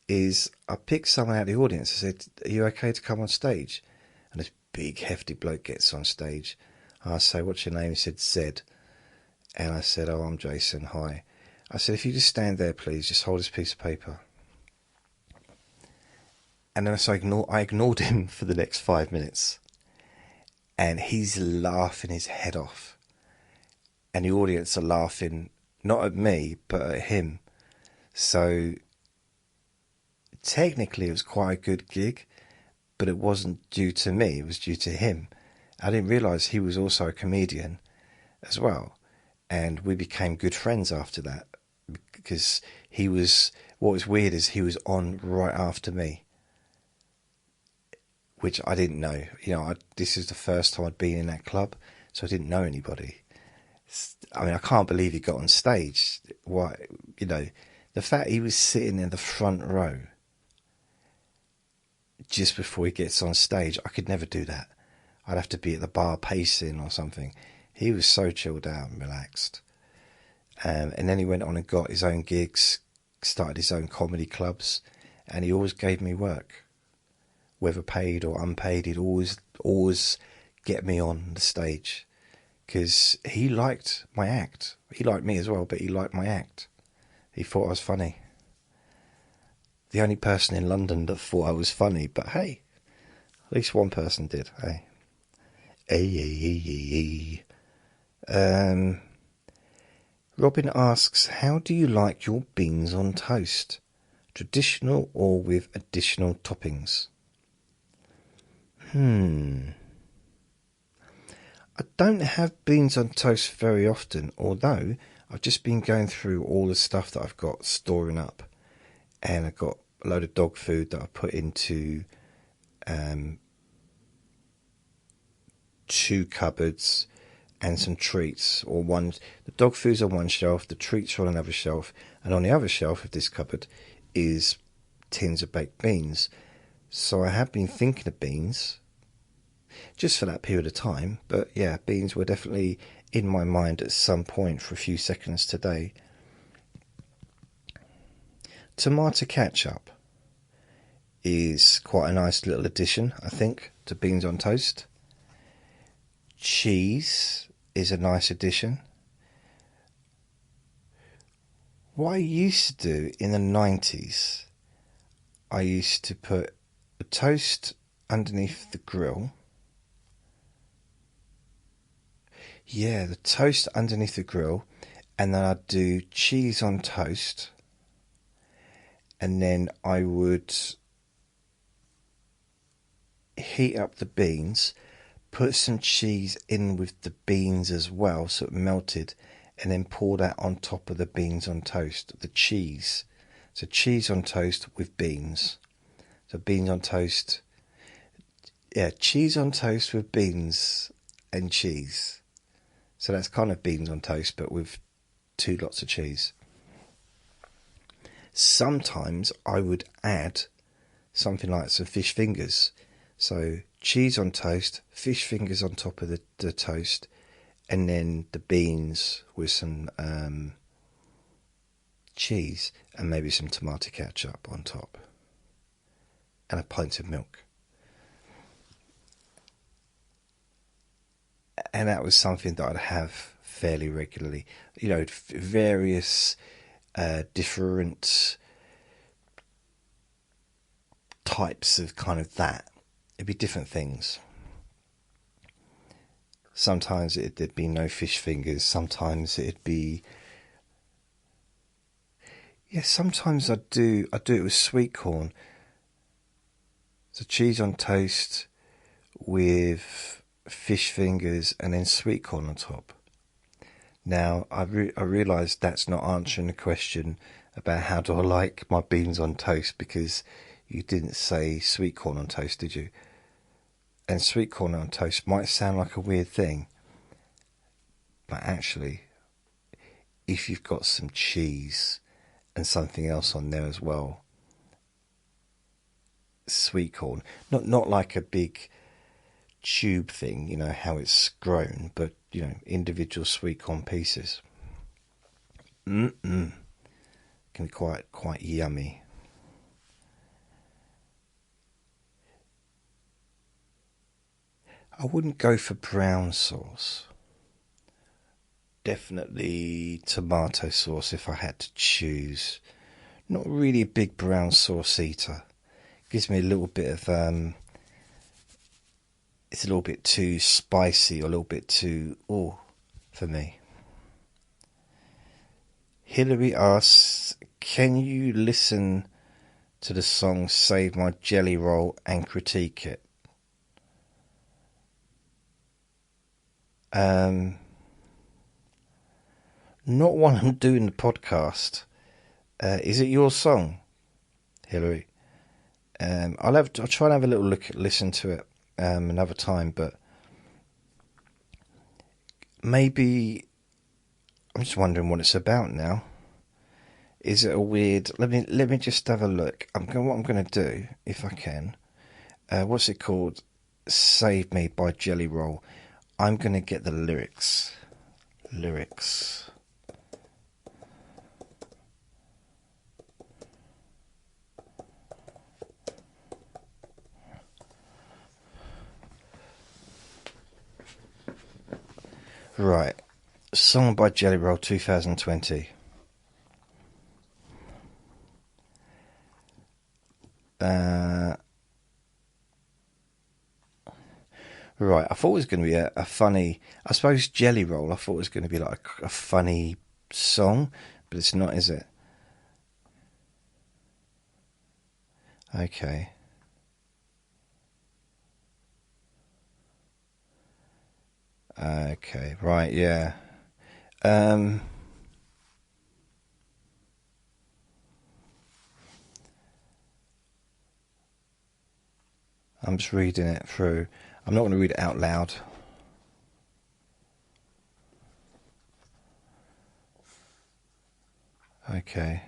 is I picked someone out of the audience and said, "Are you okay to come on stage?" And this big, hefty bloke gets on stage. I say, "What's your name?" He said, "Zed." And I said, "Oh, I'm Jason, hi." I said, "If you just stand there, please, just hold this piece of paper." And then I ignored him for the next 5 minutes. And he's laughing his head off. And the audience are laughing, not at me, but at him. So technically it was quite a good gig, but it wasn't due to me, it was due to him. I didn't realise he was also a comedian as well. And we became good friends after that. Because what was weird is he was on right after me. Which I didn't know. This is the first time I'd been in that club, so I didn't know anybody. I mean, I can't believe he got on stage. Why? The fact he was sitting in the front row just before he gets on stage, I could never do that. I'd have to be at the bar pacing or something. He was so chilled out and relaxed. And then he went on and got his own gigs, started his own comedy clubs, and he always gave me work. Whether paid or unpaid, he'd always get me on the stage. Because he liked my act. He liked me as well, but he liked my act. He thought I was funny. The only person in London that thought I was funny, but hey, at least one person did, hey. Robin asks, how do you like your beans on toast? Traditional or with additional toppings? I don't have beans on toast very often, although I've just been going through all the stuff that I've got storing up. And I've got a load of dog food that I put into 2 cupboards and some treats. The dog food's on one shelf, the treats are on another shelf, and on the other shelf of this cupboard is tins of baked beans. So I have been thinking of beans, just for that period of time. But yeah, beans were definitely in my mind at some point for a few seconds today. tomato ketchup is quite a nice little addition, I think, to beans on toast. Cheese is a nice addition. What I used to do in the 90s, I used to put the toast underneath the grill. Yeah, the toast underneath the grill, and then I'd do cheese on toast, and then I would heat up the beans, put some cheese in with the beans as well so it melted, and then pour that on top of the beans on toast, the cheese. So cheese on toast with beans. So beans on toast, yeah, cheese on toast with beans and cheese. So that's kind of beans on toast but with 2 lots of cheese. Sometimes I would add something like some fish fingers. So cheese on toast, fish fingers on top of the toast, and then the beans with some cheese and maybe some tomato ketchup on top. And a pint of milk. And that was something that I'd have fairly regularly. You know, various different types of kind of that. It'd be different things. Sometimes there'd be no fish fingers. Sometimes it'd be... Yeah, sometimes I'd do it with sweet corn. So cheese on toast with fish fingers and then sweet corn on top. Now, I realised that's not answering the question about how do I like my beans on toast, because you didn't say sweet corn on toast, did you? And sweet corn on toast might sound like a weird thing, but actually, if you've got some cheese and something else on there as well, sweet corn, not like a big tube thing, you know, how it's grown, but, you know, individual sweet corn pieces. Can be quite yummy. I wouldn't go for brown sauce. Definitely tomato sauce if I had to choose. Not really a big brown sauce eater. Gives me a little bit of it's a little bit too spicy or a little bit too for me. Hillary asks, can you listen to the song Save My Jelly Roll and critique it? Not while I'm doing the podcast. Is it your song, Hillary? I'll try and have a little listen to it another time, but maybe I'm just wondering what it's about now. Is it a weird? Let me just have a look. What I'm going to do, if I can. What's it called? Save Me by Jelly Roll. I'm going to get the lyrics. Right. Song by Jelly Roll 2020. Right, I thought it was going to be a funny... I suppose Jelly Roll, I thought it was going to be like a funny song, but it's not, is it? Okay. Okay, right, yeah. I'm just reading it through. I'm not going to read it out loud. Okay.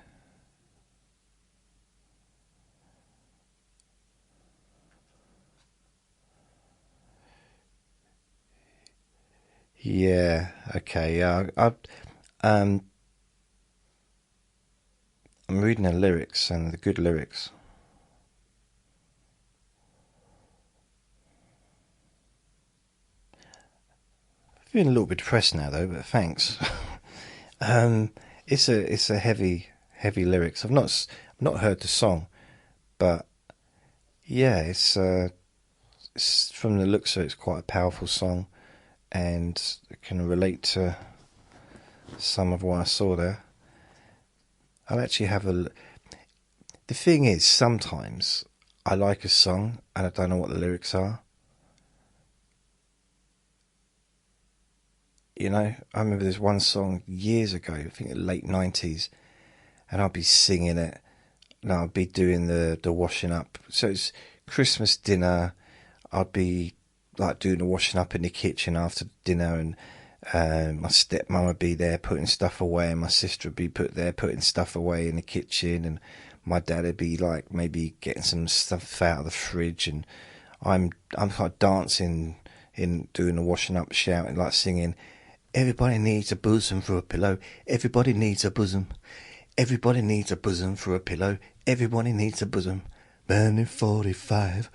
Yeah, okay, yeah. I'm I'm reading the lyrics, and the good lyrics. I'm feeling a little bit depressed now, though, but thanks. It's a heavy lyrics. I've not heard the song, but yeah, it's from the looks of it, it's quite a powerful song, and I can relate to some of what I saw there. I'll actually have a. The thing is, sometimes I like a song and I don't know what the lyrics are. You know, I remember there's one song years ago, I think the late 90s, and I'd be singing it. And I'd be doing the washing up. So it's Christmas dinner. I'd be like doing the washing up in the kitchen after dinner, and my stepmom would be there putting stuff away, and my sister would be putting stuff away in the kitchen, and my dad would be like maybe getting some stuff out of the fridge, and I'm like dancing in doing the washing up, shouting, like singing, "Everybody needs a bosom for a pillow. Everybody needs a bosom. Everybody needs a bosom for a pillow. Everybody needs a bosom. Burning 45."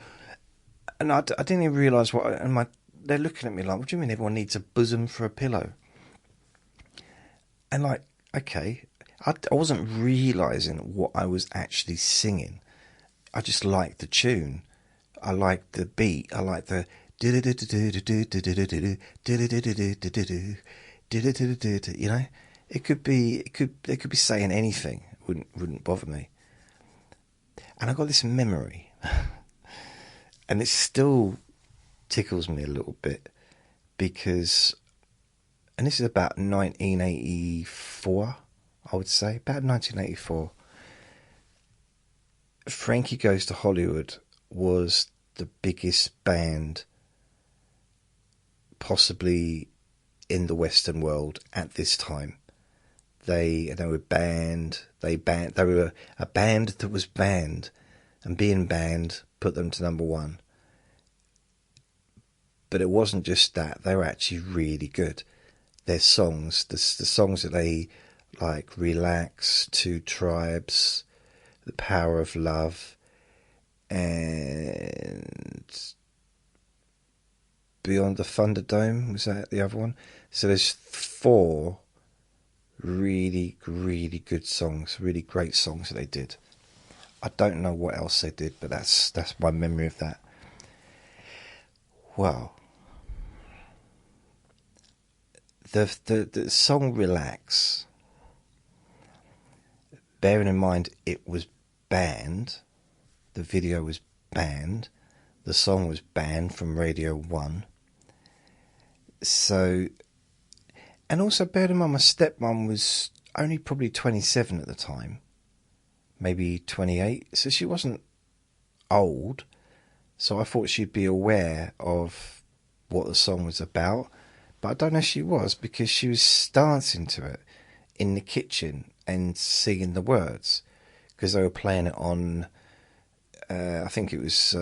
And I didn't even realise what. And they're looking at me like, "What do you mean everyone needs a bosom for a pillow?" And like, okay, I wasn't realising what I was actually singing. I just liked the tune. I liked the beat. I liked the. You know, they could be saying anything. Wouldn't bother me. And I got this memory, and it still tickles me a little bit because, and this is about 1984, I would say, about 1984. Frankie Goes to Hollywood was the biggest band possibly in the Western world at this time. They were banned. They were a band that was banned, and being banned put them to number one. But it wasn't just that; they were actually really good. Their songs, the songs that they like, "Relax," "Two Tribes," "The Power of Love," and "Beyond the Thunderdome," was that the other one? So there's 4 really, really good songs, really great songs that they did. I don't know what else they did, but that's my memory of that. Well, the song "Relax," bearing in mind it was banned, the video was banned, the song was banned from Radio 1. So, and also bear in mind my stepmom was only probably 27 at the time, maybe 28, so she wasn't old, so I thought she'd be aware of what the song was about, but I don't know if she was, because she was dancing to it in the kitchen and singing the words, because they were playing it on, I think it was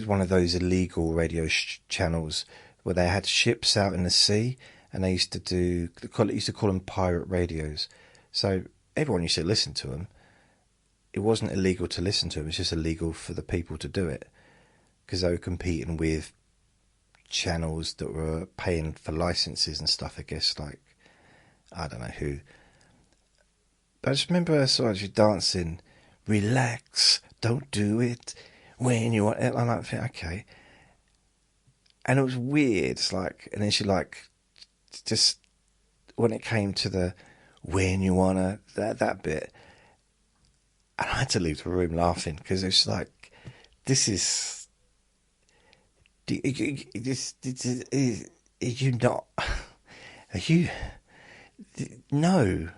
one of those illegal radio channels where they had ships out in the sea, and they used to call them pirate radios. So everyone used to listen to them. It wasn't illegal to listen to them; it's just illegal for the people to do it, because they were competing with channels that were paying for licenses and stuff. I guess, like, I don't know who. But I just remember her sort of dancing, "Relax, don't do it when you want it." And I think, okay. And it was weird. It's like, and then she like, just when it came to the "when you wanna," that bit, and I had to leave the room laughing, because it's like, this is, you not, are you? No,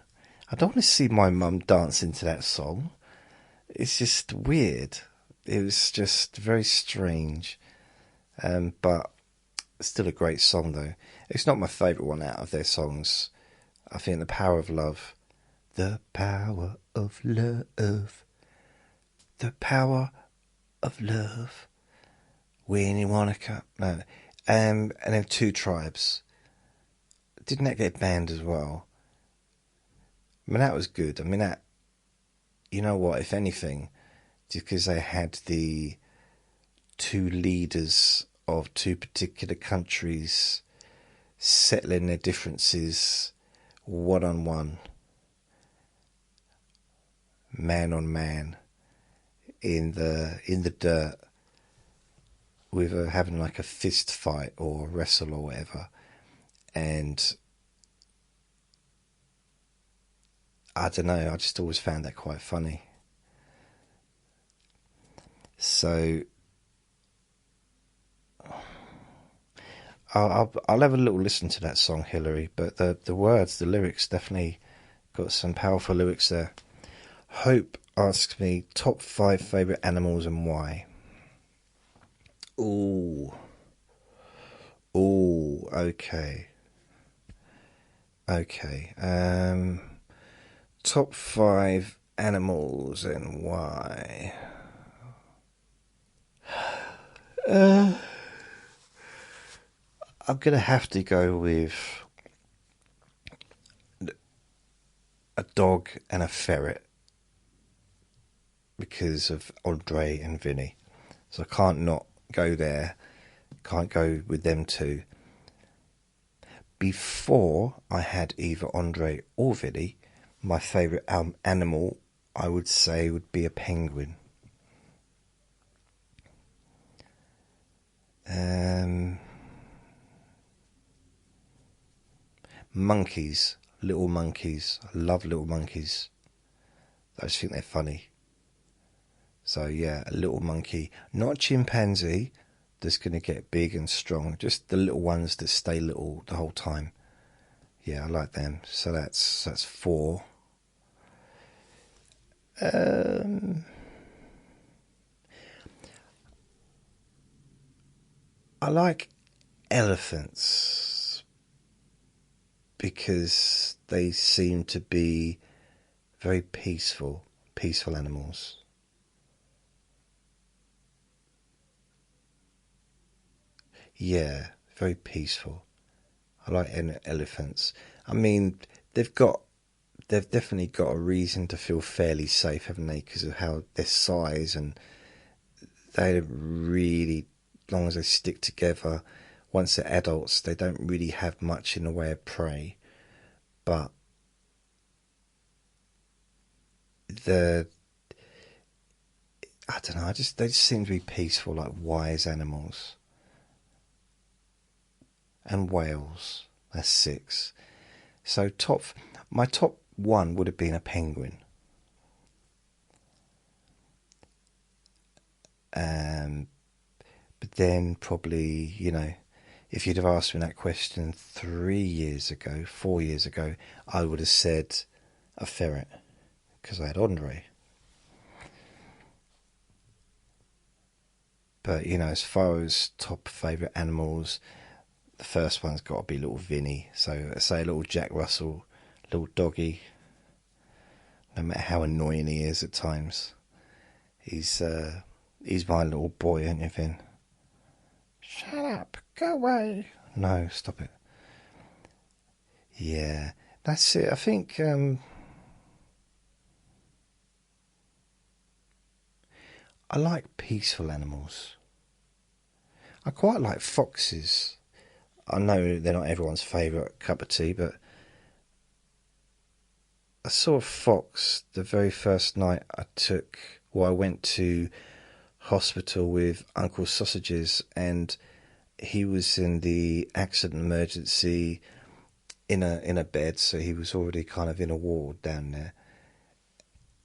I don't want to see my mum dancing to that song. It's just weird. It was just very strange, but still a great song though. It's not my favourite one out of their songs. I think "The Power of Love," the power of love, the power of love, when you wanna come. No, and then "Two Tribes." Didn't that get banned as well? I mean, that was good. I mean, that, you know what, if anything, because they had the two leaders of two particular countries settling their differences one-on-one, man on man, in the dirt, with having like a fist fight or wrestle or whatever. And I don't know, I just always found that quite funny. So I'll have a little listen to that song, Hillary, but the words, the lyrics, definitely got some powerful lyrics there. Hope asks me top 5 favourite animals and why. Ooh, okay. Top 5 animals and why. I'm going to have to go with a dog and a ferret because of Andre and Vinny. So I can't not go there. Can't go with them two. Before I had either Andre or Vinny, my favourite animal, I would say, would be a penguin. Monkeys, little monkeys. I love little monkeys. I just think they're funny. So yeah, a little monkey, not a chimpanzee that's going to get big and strong, just the little ones that stay little the whole time. Yeah, I like them. So that's 4. I like elephants because they seem to be very peaceful animals. Yeah, very peaceful. I like elephants. I mean, they've definitely got a reason to feel fairly safe, haven't they? Because of how their size, and they don't really, as long as they stick together, once they're adults, they don't really have much in the way of prey. But I don't know, they just seem to be peaceful, like wise animals. And whales, that's 6. So my top 1 would have been a penguin. But then probably, if you'd have asked me that question 3 years ago, 4 years ago, I would have said a ferret, because I had Andre. But, as far as top favourite animals, the first one's got to be little Vinny. So I say little Jack Russell, little doggy. No matter how annoying he is at times, he's my little boy, ain't you, Vin? Shut up, go away. No, stop it. Yeah, that's it. I think I like peaceful animals. I quite like foxes. I know they're not everyone's favourite cup of tea, but I saw a fox the very first night I went to hospital with Uncle Sausages, and he was in the accident emergency in a bed, so he was already kind of in a ward down there.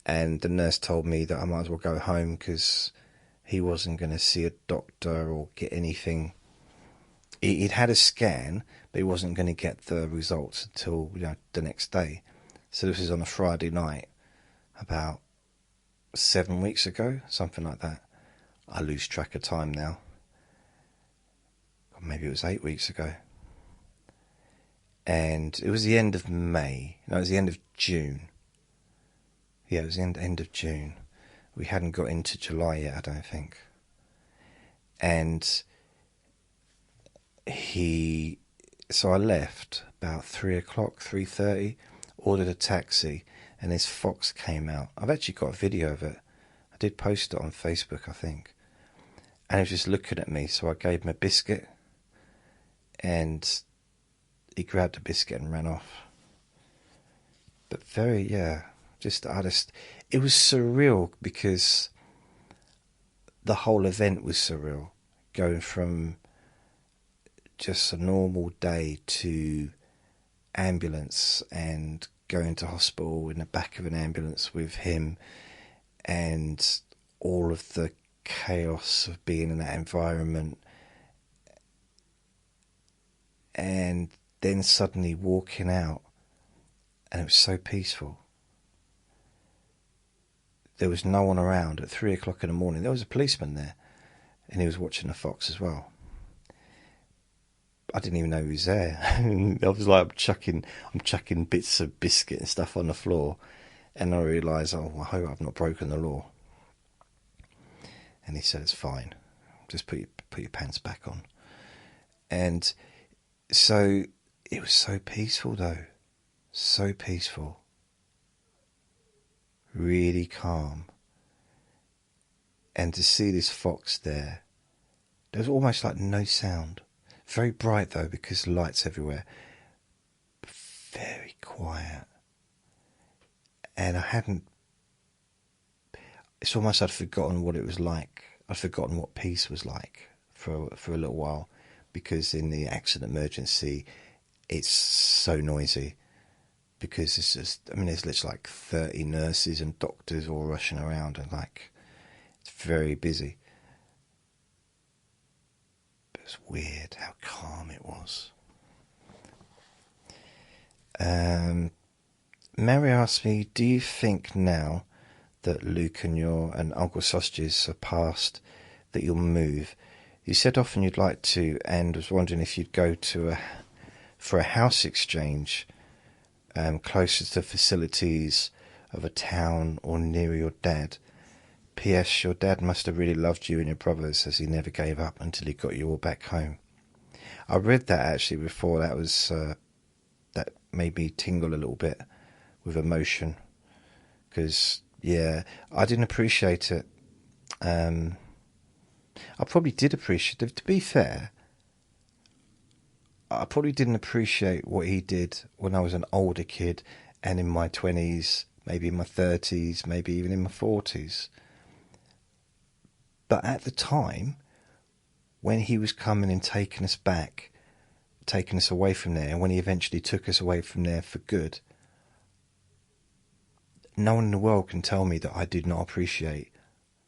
And the nurse told me that I might as well go home because he wasn't going to see a doctor or get anything. He'd had a scan, but he wasn't going to get the results until the next day. So this was on a Friday night, about 7 weeks ago, something like that. I lose track of time now. Or maybe it was 8 weeks ago. And it was the end of May. No, it was the end of June. Yeah, it was the end of June. We hadn't got into July yet, I don't think. And so I left about 3 o'clock, 3:30, ordered a taxi, and this fox came out. I've actually got a video of it. I did post it on Facebook, I think. And he was just looking at me, so I gave him a biscuit, and he grabbed a biscuit and ran off. But it was surreal, because the whole event was surreal, going from just a normal day to ambulance and going to hospital in the back of an ambulance with him, and all of the chaos of being in that environment, and then suddenly walking out, and it was so peaceful. There was no one around at 3 o'clock in the morning. There was a policeman there, and he was watching the fox as well. I didn't even know he was there. I was like, I'm chucking bits of biscuit and stuff on the floor, and I realised, I hope I've not broken the law. And he said, it's fine. Just put your pants back on. And so it was so peaceful, though. So peaceful. Really calm. And to see this fox there was almost like no sound. Very bright, though, because the lights everywhere. But very quiet. And it's almost I'd forgotten what it was like. I'd forgotten what peace was like for a little while, because in the accident emergency, it's so noisy. Because there's literally like 30 nurses and doctors all rushing around, and it's very busy. But it's weird how calm it was. Mary asked me, do you think now that Luke and Uncle Sausages are past that you'll move? You said often you'd like to, and was wondering if you'd go for a house exchange closer to facilities of a town or near your dad. P.S. Your dad must have really loved you and your brothers, as he never gave up until he got you all back home. I read that actually before. That was that made me tingle a little bit with emotion, because I didn't appreciate it. I probably did appreciate it. To be fair, I probably didn't appreciate what he did when I was an older kid and in my 20s, maybe in my 30s, maybe even in my 40s. But at the time, when he was coming and taking us back, taking us away from there, and when he eventually took us away from there for good, no one in the world can tell me that I did not appreciate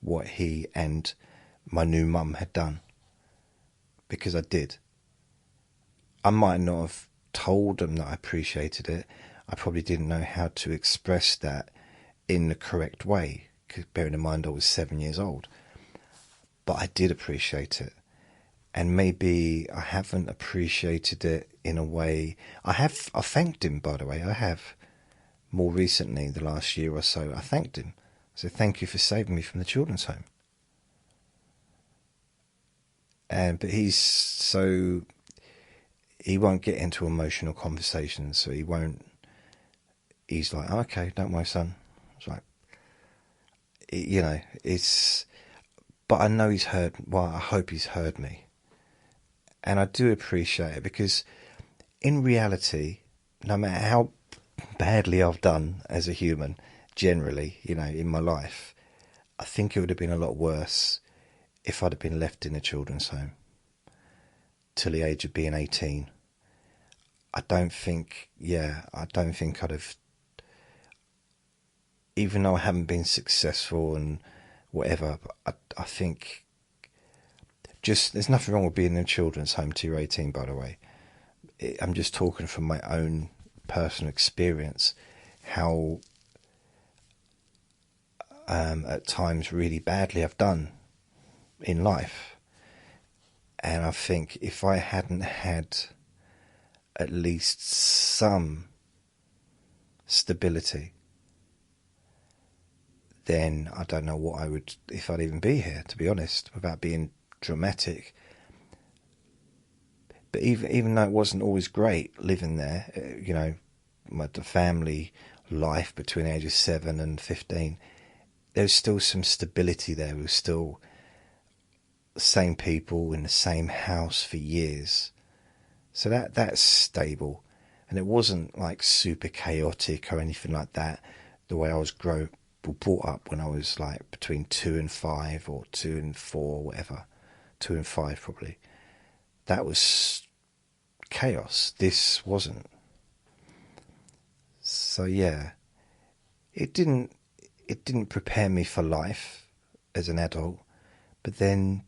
what he and my new mum had done. Because I did. I might not have told them that I appreciated it. I probably didn't know how to express that in the correct way, because bearing in mind I was 7 years old. But I did appreciate it. And maybe I haven't appreciated it in a way. I thanked him, by the way. I have. More recently, the last year or so, I thanked him. I said, thank you for saving me from the children's home. But he won't get into emotional conversations, so he's like, oh, okay, don't worry, son. It's like, but I know he's heard, I hope he's heard me. And I do appreciate it, because in reality, no matter how badly I've done as a human, generally, in my life, I think it would have been a lot worse if I'd have been left in a children's home till the age of being 18. I don't think I'd have, even though I haven't been successful and whatever, I think there's nothing wrong with being in a children's home till you're 18, by the way. I'm just talking from my own personal experience, how at times really badly I've done in life. And I think if I hadn't had at least some stability, then I don't know what if I'd even be here, to be honest, without being dramatic. But even though it wasn't always great living there, the family life between the age of 7 and 15, there was still some stability there. We were still the same people in the same house for years. So that's stable. And it wasn't like super chaotic or anything like that, the way I was brought up when I was like between 2 and 5 or 2 and 4, whatever. 2 and 5 probably. That was chaos. This wasn't. So yeah, it didn't prepare me for life as an adult. But then,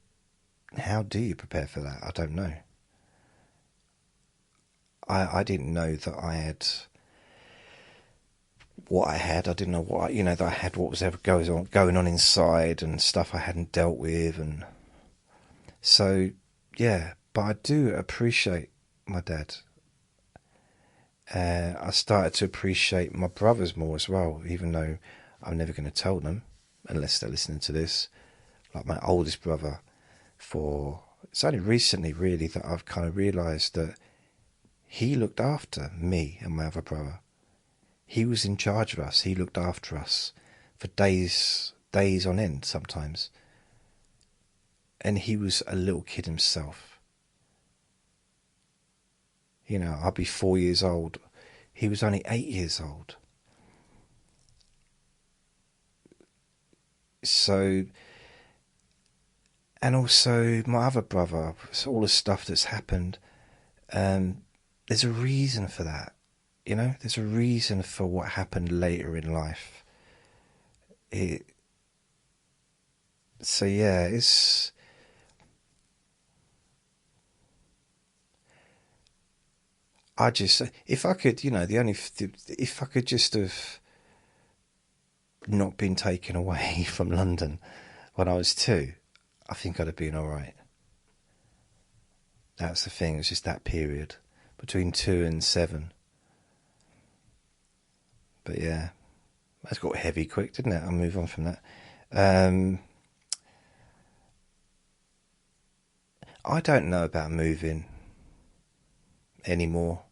how do you prepare for that? I don't know. I didn't know that I had what I had. I didn't know that I had what was ever going on inside, and stuff I hadn't dealt with, and so yeah. But I do appreciate my dad. I started to appreciate my brothers more as well, even though I'm never going to tell them unless they're listening to this. Like my oldest brother, it's only recently really that I've kind of realised that he looked after me and my other brother. He was in charge of us. He looked after us for days on end sometimes. And he was a little kid himself. You know, I'd be 4 years old. He was only 8 years old. So, and also my other brother, so all the stuff that's happened, there's a reason for that. You know, there's a reason for what happened later in life. So yeah, it's... if I could, if I could just have not been taken away from London when I was 2, I think I'd have been alright. That's the thing, it's just that period between 2 and 7. But yeah, that's got heavy quick, didn't it? I'll move on from that. I don't know about moving anymore.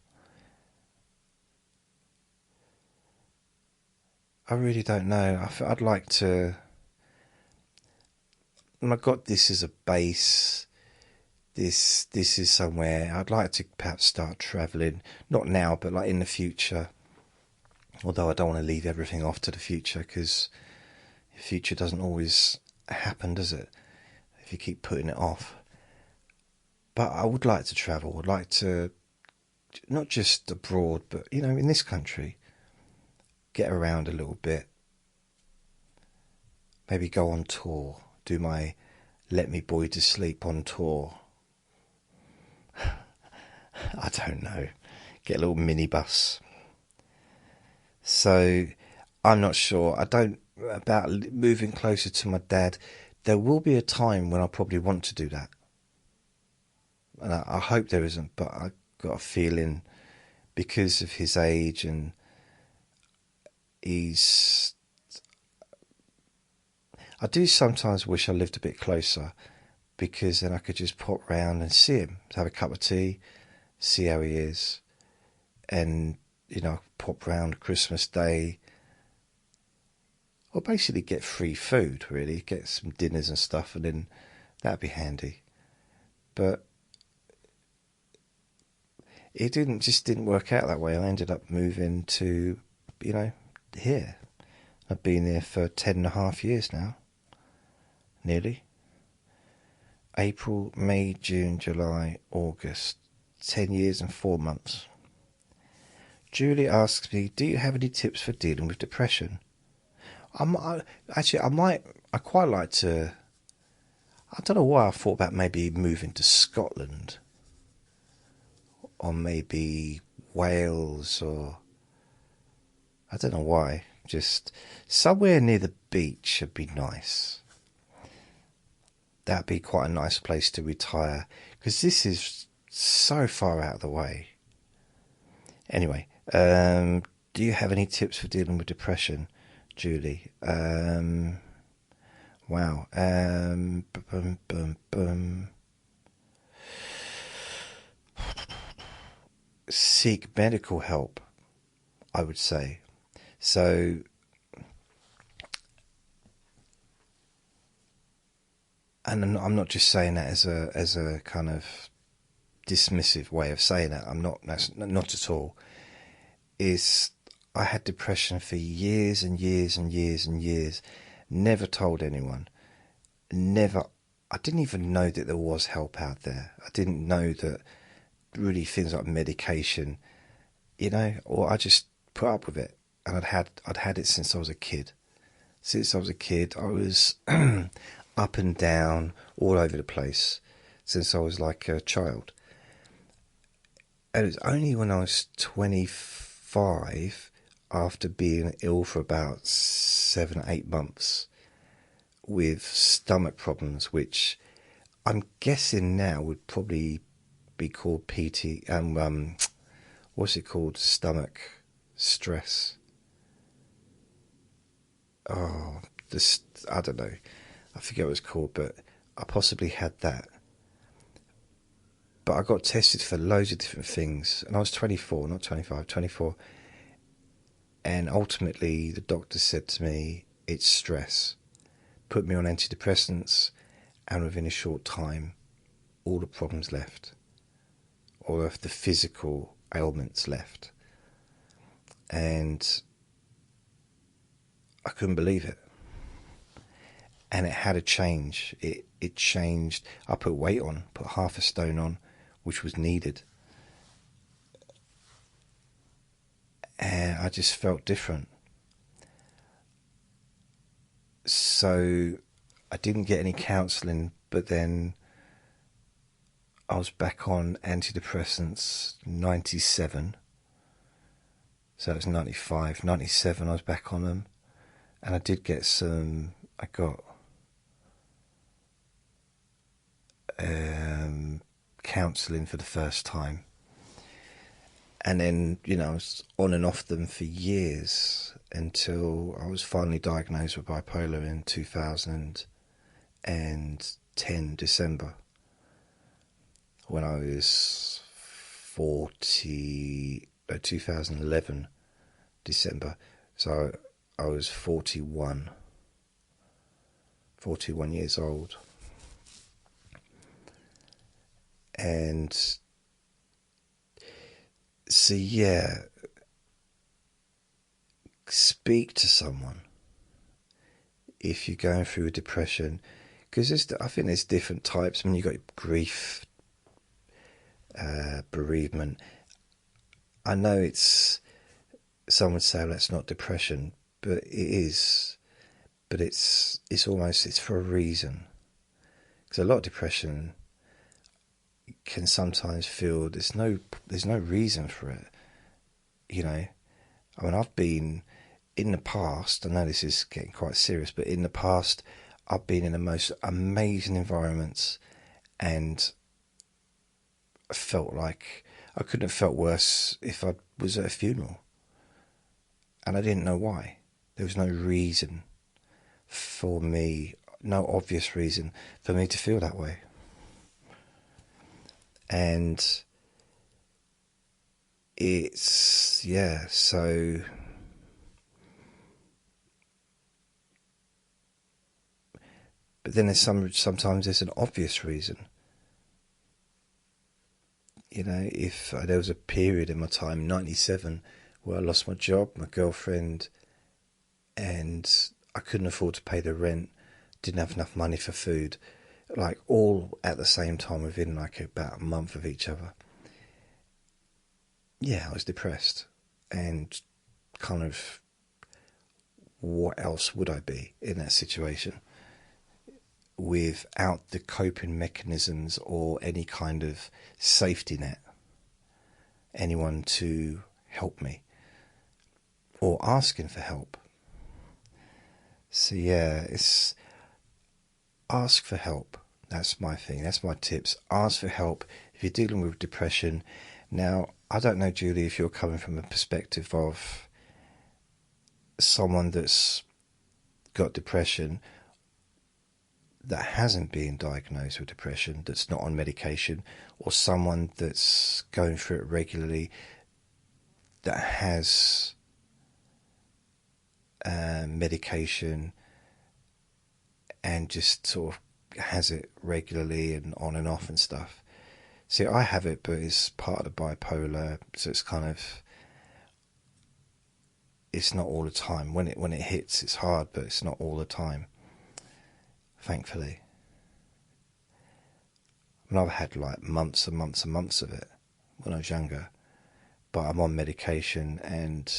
I really don't know. I'd like to... I've got this as a base. This is somewhere. I'd like to perhaps start travelling. Not now, but like in the future. Although I don't want to leave everything off to the future, because the future doesn't always happen, does it? If you keep putting it off. But I would like to travel. I'd like to, not just abroad, but, in this country, get around a little bit. Maybe go on tour. Do my Let Me Boy to Sleep on tour. I don't know. Get a little minibus. So, I'm not sure. I don't... About moving closer to my dad, there will be a time when I probably want to do that. And I hope there isn't, but I've got a feeling because of his age, and I do sometimes wish I lived a bit closer, because then I could just pop round and see him, have a cup of tea, see how he is, and, pop round Christmas Day, or basically get free food, really, get some dinners and stuff, and then that'd be handy. But it didn't work out that way. I ended up moving to, here. I've been here for 10.5 years now. Nearly. April, May, June, July, August. 10 years and 4 months. Julie asks me, do you have any tips for dealing with depression? I quite like to... I don't know why I thought about maybe moving to Scotland. Or maybe Wales, or... I don't know why. Just somewhere near the beach would be nice. That'd be quite a nice place to retire, because this is so far out of the way. Anyway, do you have any tips for dealing with depression, Julie? Wow. Seek medical help, I would say. So, and I'm not just saying that as a kind of dismissive way of saying that. I'm not. That's not at all. Is I had depression for years and years and years and years. Never told anyone. Never. I didn't even know that there was help out there. I didn't know that really things like medication, or I just put up with it. And I'd had it since I was a kid. Since I was a kid, I was up and down, all over the place, since I was like a child. And it was only when I was 25, after being ill for about 7 or 8 months, with stomach problems, which I'm guessing now would probably be called PT, what's it called? Stomach stress. Oh, I don't know. I forget what it's called, but I possibly had that. But I got tested for loads of different things, and I was 24, not 25, 24. And ultimately, the doctor said to me, it's stress. Put me on antidepressants, and within a short time, all the problems left. All of the physical ailments left. And I couldn't believe it. And it had a change. It changed. I put weight on, put half a stone on, which was needed. And I just felt different. So I didn't get any counselling, but then I was back on antidepressants 97. So it was 95. 97 I was back on them. And I did get I got counselling for the first time. And then, I was on and off them for years until I was finally diagnosed with bipolar in 2010 December, when I was 2011 December. So I was 41 years old. And so, yeah, speak to someone if you're going through a depression, because I think there's different types. I mean, you've got grief, bereavement. I know some would say, well, that's not depression, but it is. But it's for a reason. Because a lot of depression can sometimes feel there's no reason for it. I mean, I've been in the past, I know this is getting quite serious, but in the past I've been in the most amazing environments, and I felt like I couldn't have felt worse if I was at a funeral. And I didn't know why. There was no reason for me, no obvious reason for me to feel that way. And so but then sometimes there's an obvious reason. If there was a period in my time, 97, where I lost my job, my girlfriend, and I couldn't afford to pay the rent, didn't have enough money for food, like all at the same time within like about a month of each other. Yeah, I was depressed, and kind of, what else would I be in that situation without the coping mechanisms or any kind of safety net, anyone to help me, or asking for help. So yeah, it's ask for help. That's my thing. That's my tips. Ask for help if you're dealing with depression. Now, I don't know, Julie, if you're coming from a perspective of someone that's got depression that hasn't been diagnosed with depression, that's not on medication, or someone that's going through it regularly that has medication, and just sort of has it regularly and on and off and stuff. See, I have it, but it's part of the bipolar, so it's kind of, it's not all the time. When it hits, it's hard, but it's not all the time, thankfully. I mean, I've had like months and months and months of it when I was younger, but I'm on medication, and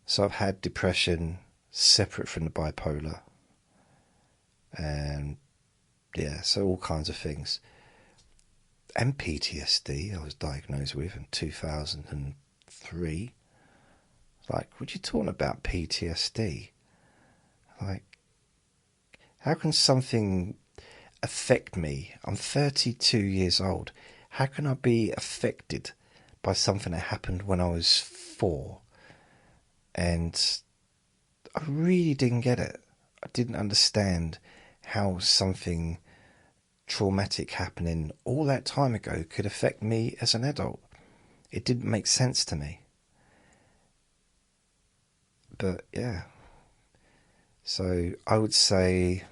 so I've had depression separate from the bipolar, and yeah, so all kinds of things. And PTSD I was diagnosed with in 2003. Like, what are you talking about, PTSD? Like, how can something affect me? I'm 32 years old. How can I be affected by something that happened when I was 4? And I really didn't get it. I didn't understand how something traumatic happening all that time ago could affect me as an adult. It didn't make sense to me. But yeah, so I would say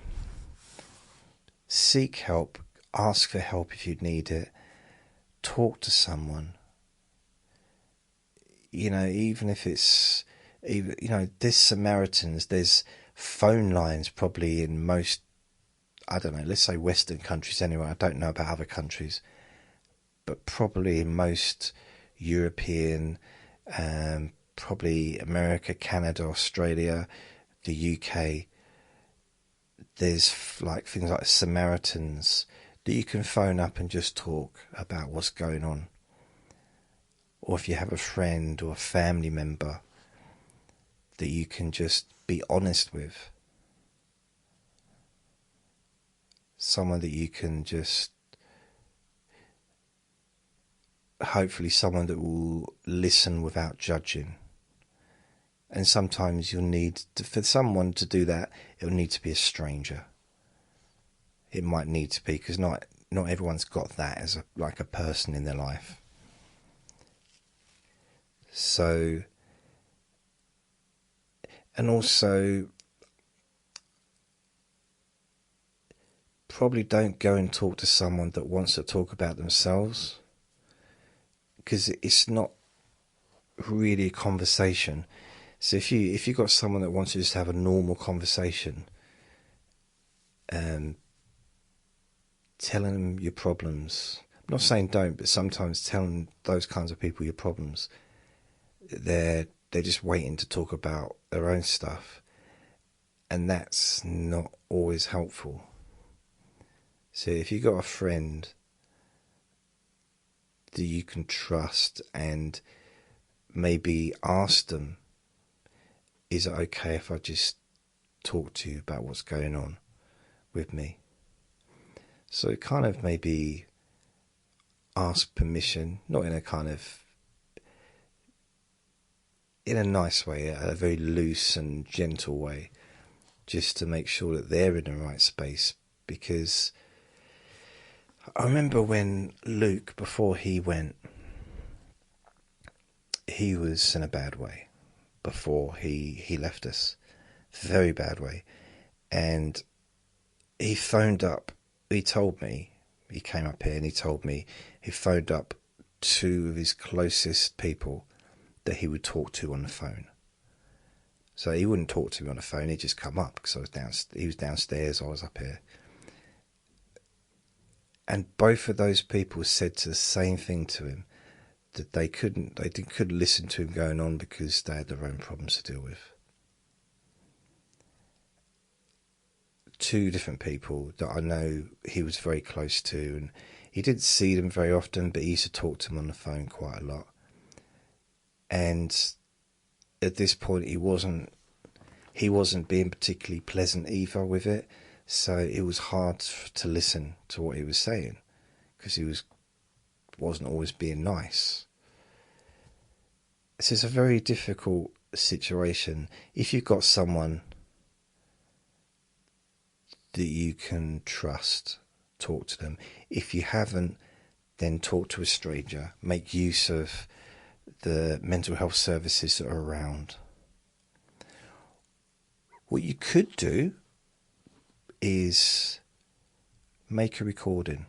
seek help, ask for help if you need it, talk to someone. You know, even if it's, you know, there's Samaritans, there's phone lines probably in most, I don't know, let's say Western countries anyway. I don't know about other countries, but probably in most European, probably America, Canada, Australia, the UK, there's like things like Samaritans that you can phone up and just talk about what's going on. Or if you have a friend or a family member that you can just be honest with. Someone that you can just, hopefully someone that will listen without judging. And sometimes you'll need to, for someone to do that, it'll need to be a stranger. It might need to be, because not everyone's got that as like a person in their life. So, and also, probably don't go and talk to someone that wants to talk about themselves, because it's not really a conversation. So if you got someone that wants to just have a normal conversation, telling them your problems, I'm not saying don't, but sometimes telling those kinds of people your problems, they're just waiting to talk about their own stuff, and that's not always helpful. So if you got a friend that you can trust, and maybe ask them, is it okay if I just talk to you about what's going on with me? So kind of maybe ask permission, not in a kind of, in a nice way, a very loose and gentle way, just to make sure that they're in the right space. Because I remember when Luke, before he went, he was in a bad way before he left us, very bad way. And he phoned up, he told me, he came up here and he told me he phoned up 2 of his closest people that he would talk to on the phone. So he wouldn't talk to me on the phone, he'd just come up, because he was downstairs, I was up here. And both of those people said the same thing to him, that they couldn't listen to him going on because they had their own problems to deal with. 2 different people that I know he was very close to, and he didn't see them very often, but he used to talk to them on the phone quite a lot. And at this point he wasn't being particularly pleasant either with it, so it was hard to listen to what he was saying, because he wasn't always being nice. So it's a very difficult situation. If you've got someone that you can trust, talk to them. If you haven't, then talk to a stranger. Make use of the mental health services that are around. What you could do is make a recording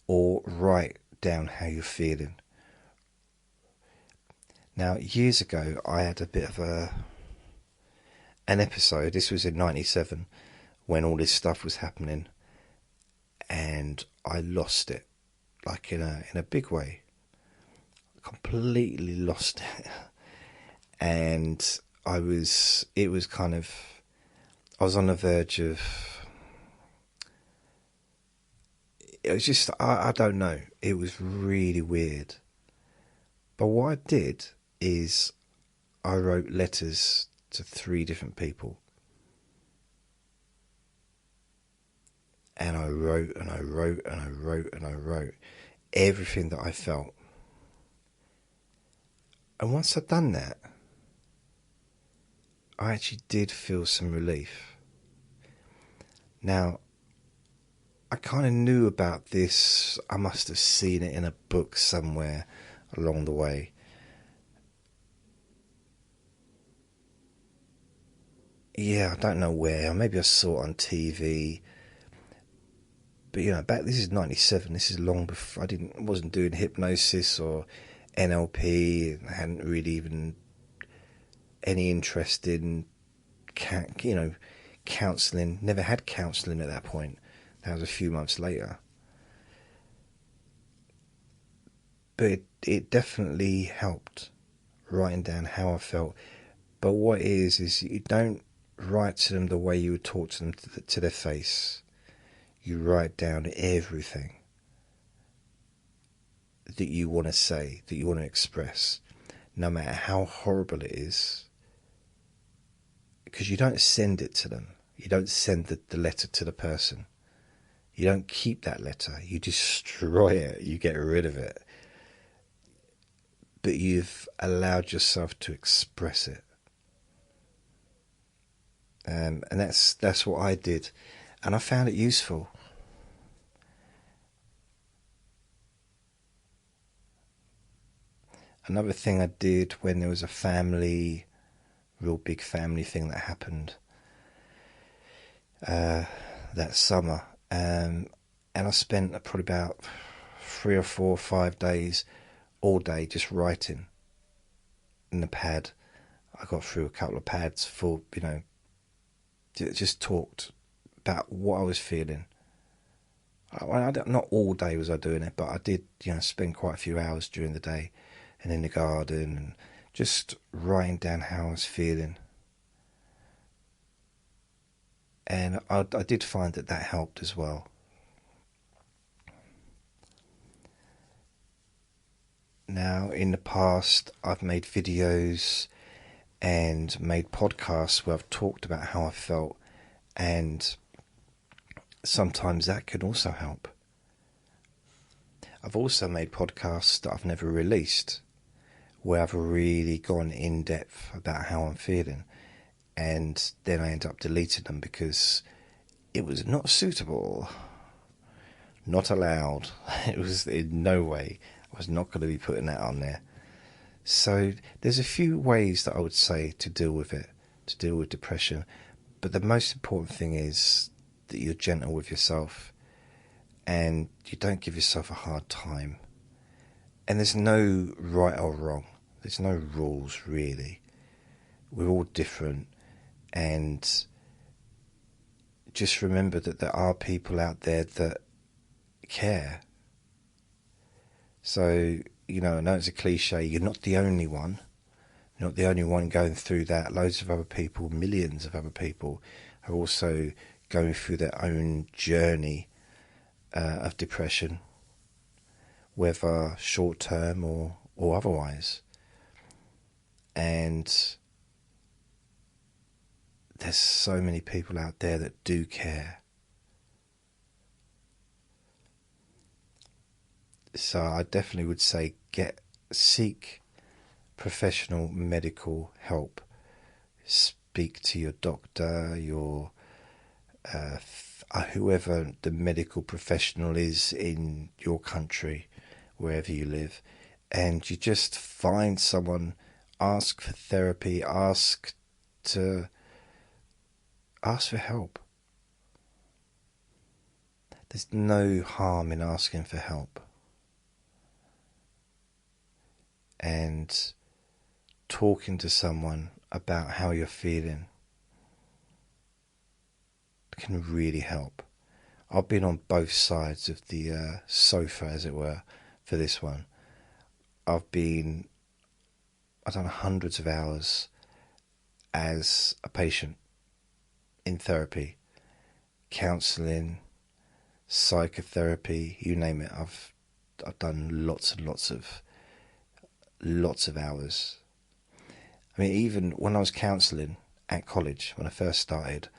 or write down how you're feeling. Now, years ago, I had a bit of an episode. This was in '97 when all this stuff was happening, and I lost it, like in a big way. Completely lost it, and I was on the verge of. It was just, I don't know. It was really weird. But what I did is I wrote letters to 3 different people. And I wrote and I wrote and I wrote and I wrote everything that I felt. And once I'd done that, I actually did feel some relief. Now, I kind of knew about this. I must have seen it in a book somewhere along the way. Yeah, I don't know where. Maybe I saw it on TV. But this is '97. This is long before wasn't doing hypnosis or NLP. I hadn't really even any interest in, counselling. Never had counselling at that point. That was a few months later. But it definitely helped, writing down how I felt. But what it is you don't write to them the way you would talk to them to their face. You write down everything that you want to say, that you want to express, no matter how horrible it is. Because you don't send it to them. You don't send the letter to the person. You don't keep that letter. You destroy it. You get rid of it. But you've allowed yourself to express it. And that's what I did. And I found it useful. Another thing I did when there was a real big family thing that happened that summer. And I spent probably about 3 or 4 or 5 days, all day, just writing in the pad. I got through a couple of pads full, just talked about what I was feeling. Not all day was I doing it, but I did, spend quite a few hours during the day and in the garden and just writing down how I was feeling. And I did find that helped as well. Now, in the past, I've made videos and made podcasts where I've talked about how I felt, and sometimes that can also help. I've also made podcasts that I've never released, where I've really gone in depth about how I'm feeling, and then I end up deleting them because it was not suitable, not allowed. It was in no way. I was not going to be putting that on there. So there's a few ways that I would say to deal with it, to deal with depression. But the most important thing is that you're gentle with yourself and you don't give yourself a hard time. And there's no right or wrong. There's no rules, really. We're all different. And just remember that there are people out there that care. So, I know it's a cliche, you're not the only one. You're not the only one going through that. Loads of other people, millions of other people are also going through their own journey of depression, whether short-term or otherwise. And there's so many people out there that do care. So I definitely would say seek professional medical help. Speak to your doctor, your whoever the medical professional is in your country, wherever you live, and you just find someone, ask for therapy, ask to ask for help. There's no harm in asking for help. And talking to someone about how you're feeling can really help. I've been on both sides of the sofa, as it were, for this one. I've done hundreds of hours as a patient in therapy, counselling, psychotherapy, you name it. I've done lots and lots of hours. I mean, even when I was counselling at college, when I first started,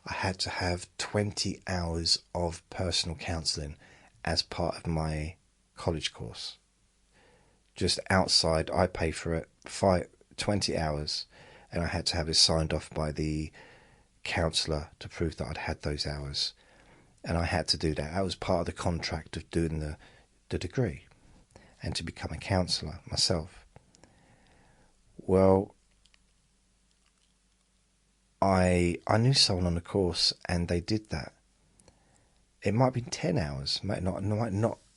I had to have 20 hours of personal counselling as part of my college course. Just outside, I pay for it, 20 hours, and I had to have it signed off by the counsellor to prove that I'd had those hours. And I had to do that. That was part of the contract of doing the degree and to become a counsellor myself. Well, I knew someone on the course and they did that. It might have been 10 hours, it might not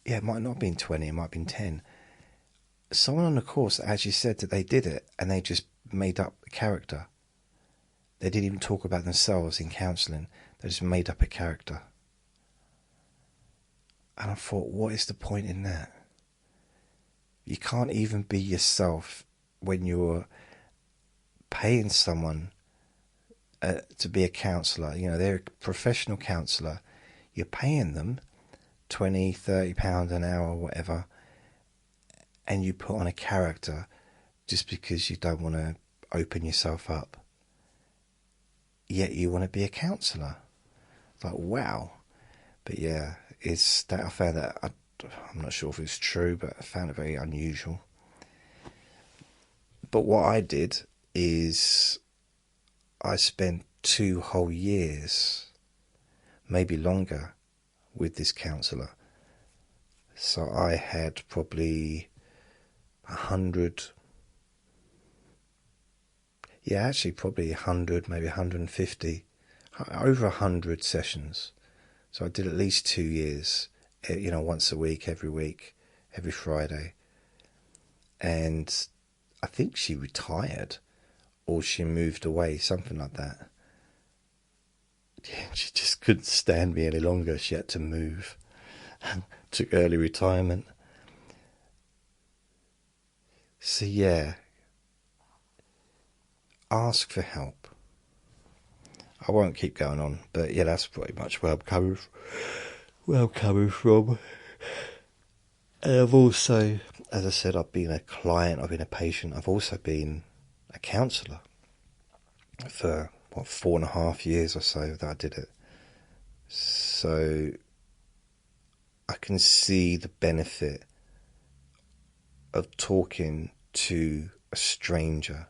have been 20, it might have been 10. Someone on the course actually said that they did it and they just made up a character. They didn't even talk about themselves in counselling, they just made up a character. And I thought, what is the point in that? You can't even be yourself when you're paying someone to be a counsellor. You know, they're a professional counsellor. You're paying them £20, £30 an hour or whatever, and you put on a character just because you don't want to open yourself up. Yet you want to be a counsellor. It's like, wow. But yeah, it's that I found that, I'm not sure if it's true, but I found it very unusual. But what I did is I spent 2 whole years, maybe longer, with this counsellor. So I had probably 100, probably 100, maybe 150, over 100 sessions. So I did at least 2 years, once a week, every Friday. And I think she retired or she moved away, something like that. Yeah, she just couldn't stand me any longer. She had to move. Took early retirement. So yeah, ask for help. I won't keep going on, but yeah, that's pretty much where I'm coming from. And I've also, as I said, I've been a client, I've been a patient, I've also been a counsellor for 4.5 years or so that I did it. So I can see the benefit of talking to a stranger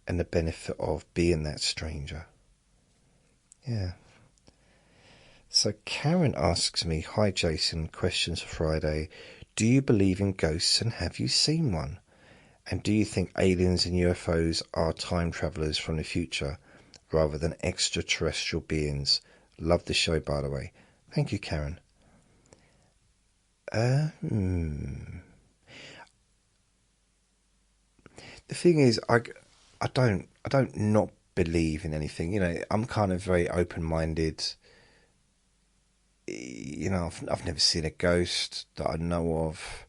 and the benefit of being that stranger. Yeah. So Karen asks me, hi Jason, questions for Friday. Do you believe in ghosts and have you seen one? And do you think aliens and UFOs are time travellers from the future rather than extraterrestrial beings? Love the show, by the way. Thank you, Karen. The thing is, I don't not believe in anything. You know, I'm kind of very open-minded. You know, I've never seen a ghost that I know of.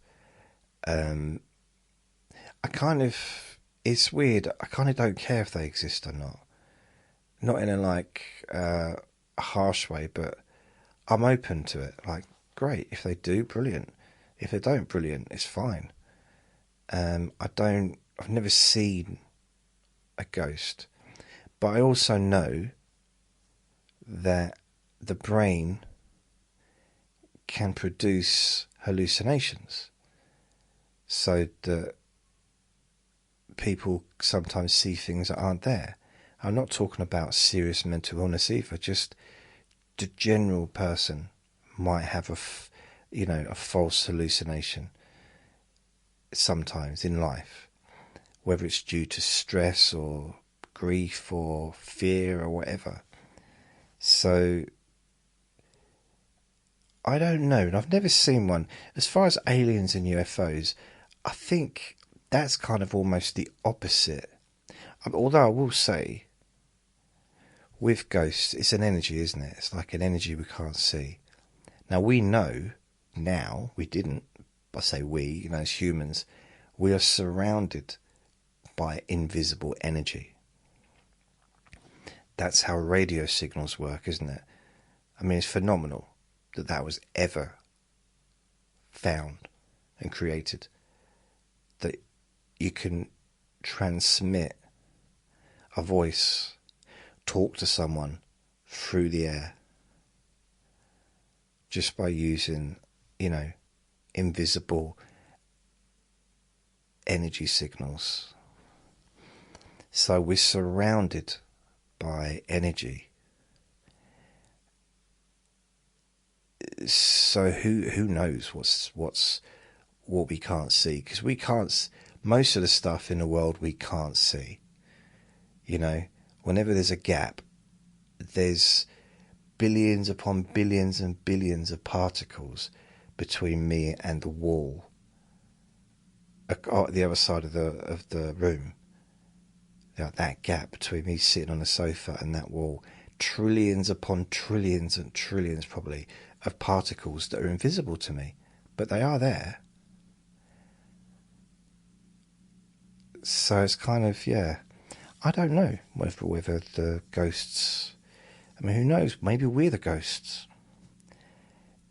It's weird. I kind of don't care if they exist or not. Not in a a harsh way, but I'm open to it. Like, great. If they do, brilliant. If they don't, brilliant. It's fine. I've never seen a ghost, but I also know that the brain can produce hallucinations, so that people sometimes see things that aren't there. I'm not talking about serious mental illness either, just the general person might have a false hallucination sometimes in life, whether it's due to stress or grief or fear or whatever. So I don't know, and I've never seen one. As far as aliens and UFOs, I think that's kind of almost the opposite. Although I will say, with ghosts, it's an energy, isn't it? It's like an energy we can't see. Now, we know now, we didn't, I say we, as humans, we are surrounded by invisible energy. That's how radio signals work, isn't it? I mean, it's phenomenal that was ever found and created. That you can transmit a voice, talk to someone through the air, just by using, invisible energy signals. So we're surrounded by energy. So who knows what we can't see? Because we can't. Most of the stuff in the world we can't see. Whenever there's a gap, there's billions upon billions and billions of particles between me and the wall at the other side of the room. That gap between me sitting on the sofa and that wall, trillions upon trillions and trillions probably of particles that are invisible to me, but they are there. So it's kind of, I don't know whether the ghosts, I mean, who knows, maybe we're the ghosts.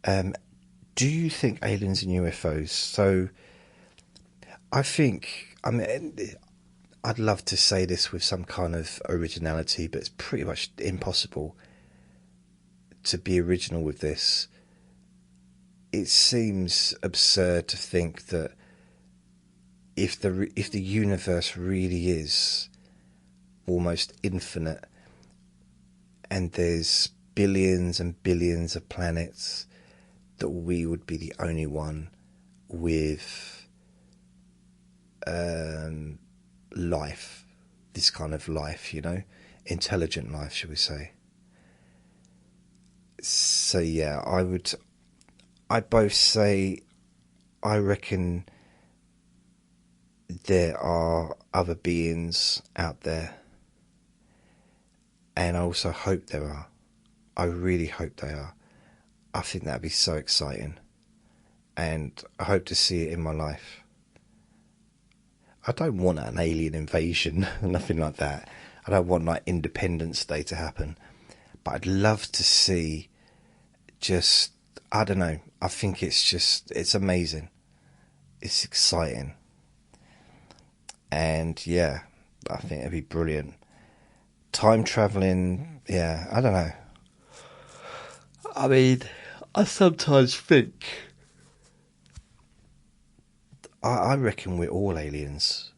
Do you think aliens and UFOs? So I think, I'd love to say this with some kind of originality, but it's pretty much impossible to be original with this. It seems absurd to think that if the universe really is almost infinite, and there's billions and billions of planets, that we would be the only one with life, this kind of life, intelligent life, shall we say. So I'd both say I reckon there are other beings out there, and I also hope there are. I really hope they are. I think that'd be so exciting, and I hope to see it in my life. I don't want an alien invasion, nothing like that. I don't want like Independence Day to happen, but I'd love to see just, I don't know, I think it's amazing. It's exciting. And I think it'd be brilliant. Time travelling, I don't know. I mean, I sometimes think, I reckon we're all aliens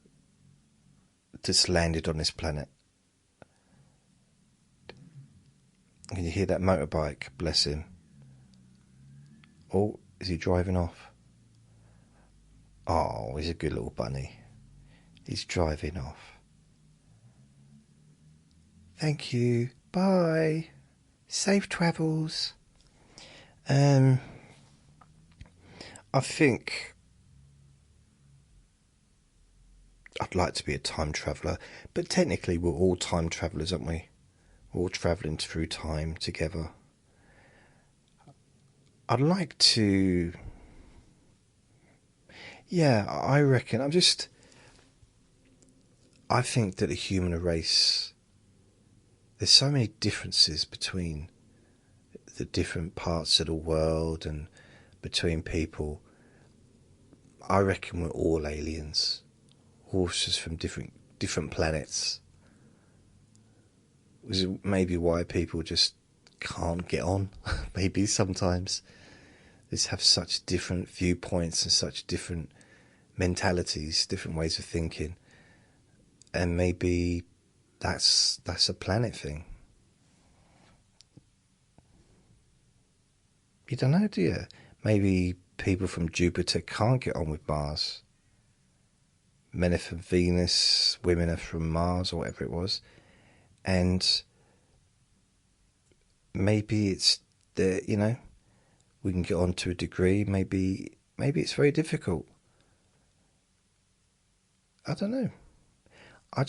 just landed on this planet. Can you hear that motorbike? Bless him. Oh, is he driving off? Oh, he's a good little bunny. He's driving off. Thank you. Bye. Safe travels. I think I'd like to be a time traveller, but technically we're all time travellers, aren't we? We're all travelling through time together. I'd like to... I reckon I think that the human race, there's so many differences between the different parts of the world and between people. I reckon we're all aliens, all just from different planets. Which is maybe why people just can't get on. Maybe sometimes they just have such different viewpoints and such different mentalities, different ways of thinking, and maybe that's a planet thing. You don't know, do you? Maybe people from Jupiter can't get on with Mars. men are from Venus, women are from Mars, or whatever it was. And maybe it's the, we can get on to a degree. Maybe it's very difficult. I don't know. I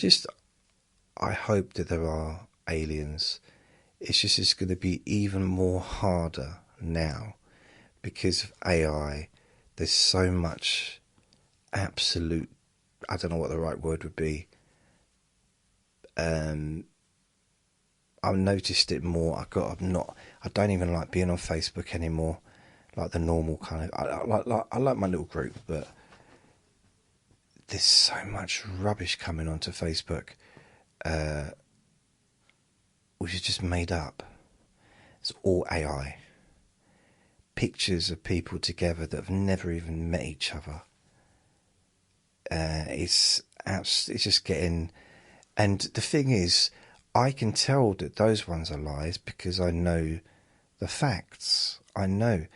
hope that there are aliens. It's going to be even more harder now because of AI. There's so much absolute, I don't know what the right word would be. I've noticed it more. I don't even like being on Facebook anymore, like the normal kind of. I like my little group, but there's so much rubbish coming onto Facebook, which is just made up. It's all AI. Pictures of people together that have never even met each other. It's just getting, and the thing is, I can tell that those ones are lies because I know the facts. I know,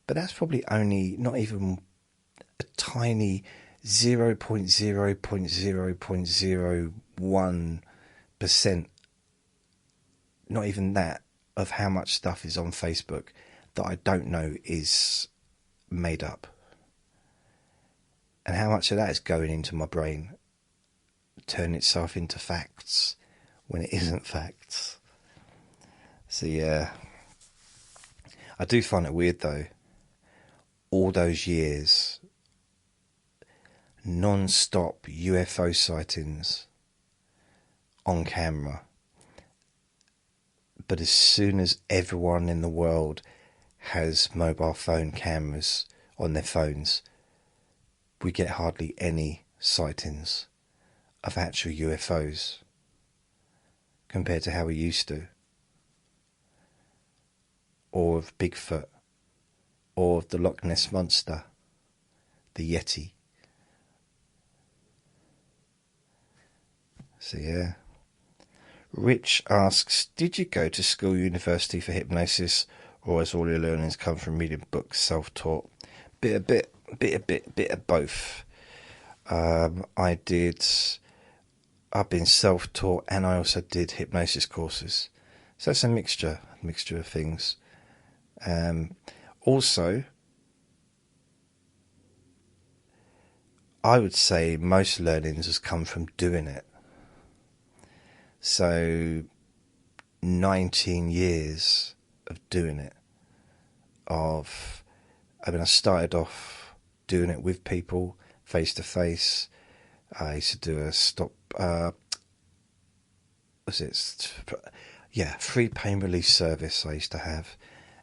but that's probably only not even a tiny 0.0.0.01%. Not even that of how much stuff is on Facebook that I don't know is made up. And how much of that is going into my brain, turning itself into facts when it isn't facts. So yeah, I do find it weird though. All those years, non-stop UFO sightings on camera. But as soon as everyone in the world has mobile phone cameras on their phones, we get hardly any sightings of actual UFOs compared to how we used to. Or of Bigfoot, or of the Loch Ness Monster, the Yeti. So yeah. Rich asks, did you go to school, university for hypnosis, or has all your learnings come from reading books, self-taught? Bit of both. I've been self-taught, and I also did hypnosis courses. So it's a mixture of things. Also, I would say most learnings has come from doing it. So 19 years of doing it. I started off doing it with people, face to face. I used to do a free pain relief service I used to have,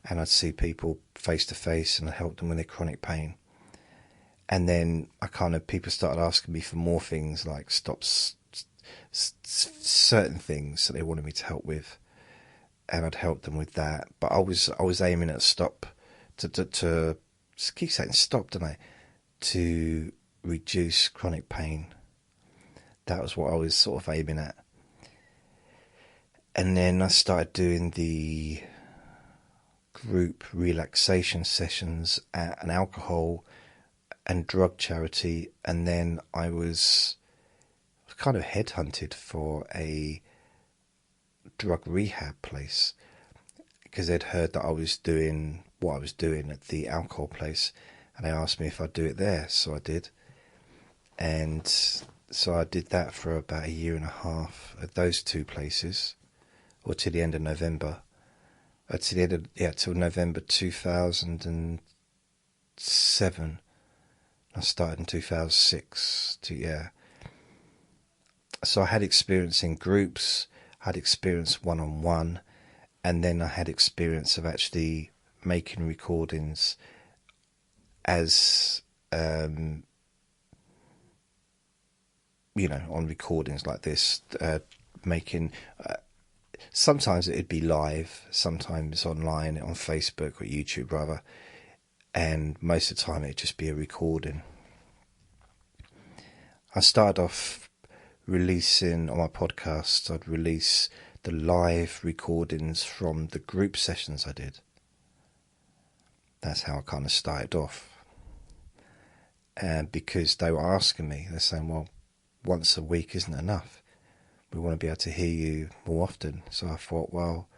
and I'd see people face to face and I'd help them with their chronic pain. And then people started asking me for more things, like certain things that they wanted me to help with, and I'd help them with that. But I was aiming at stop to keep saying stop, don't I? To reduce chronic pain. That was what I was sort of aiming at. And then I started doing the group relaxation sessions at an alcohol and drug charity, and then I was kind of headhunted for a drug rehab place because they'd heard that I was doing what I was doing at the alcohol place, and they asked me if I'd do it there, so I did. And so I did that for about a year and a half at those two places, or to the end of November. Till November 2007. I started in 2006. So I had experience in groups, had experience one-on-one, and then I had experience of actually making recordings as, on recordings like this, sometimes it'd be live, sometimes online on Facebook or YouTube rather, and most of the time it'd just be a recording. I started off releasing on my podcasts, I'd release the live recordings from the group sessions I did. That's how I kind of started off. because they were asking me, they're saying, well, once a week isn't enough. We want to be able to hear you more often. So I thought, well,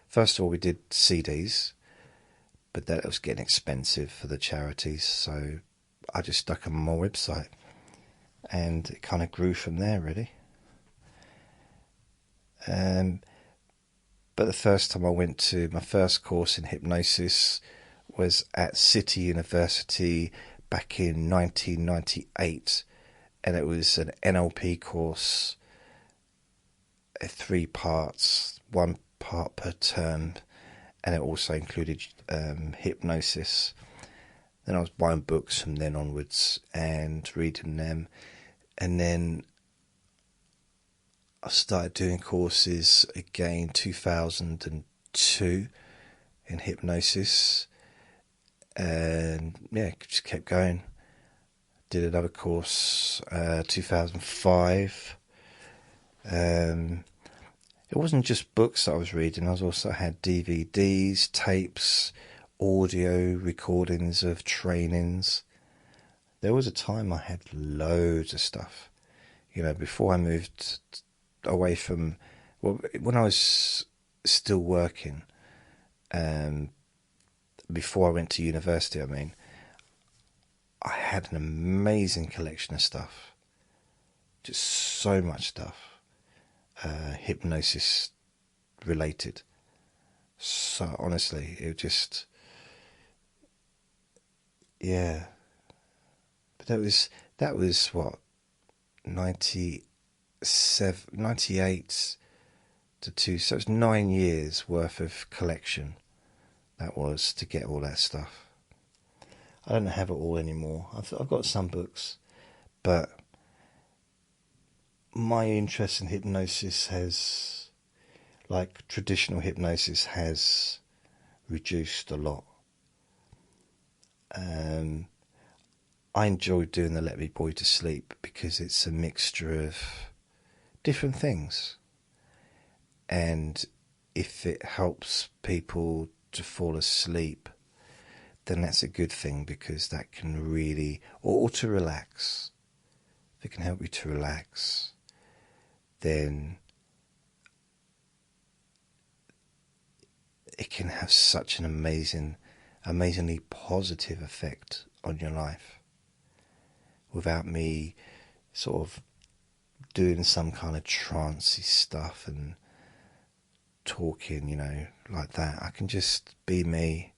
first of all, we did CDs, but that was getting expensive for the charities. So I just stuck them on my website, and it kind of grew from there, really. But the first time I went to my first course in hypnosis was at City University back in 1998, and it was an NLP course, 3 parts, 1 part per term, and it also included hypnosis. Then I was buying books from then onwards and reading them, and then I started doing courses again 2002 in hypnosis, and yeah, just kept going. Did another course 2005. It wasn't just books that I was reading. I also had DVDs, tapes, audio recordings of trainings. There was a time I had loads of stuff. You know, before I moved away from, well, when I was still working, before I went to university, I mean, I had an amazing collection of stuff. Just so much stuff. Hypnosis related. So honestly, it just, yeah. But that was what, 98 to 2, so it's 9 years worth of collection. That was to get all that stuff. I don't have it all anymore. I've got some books, but my interest in hypnosis has, like traditional hypnosis, has reduced a lot. I enjoy doing the Let Me Bore You to Sleep because it's a mixture of different things. And if it helps people to fall asleep, then that's a good thing, because that can really, or to relax. If it can help you to relax, then it can have such an amazingly positive effect on your life, without me sort of doing some kind of trancey stuff and talking, you know, like that. I can just be me.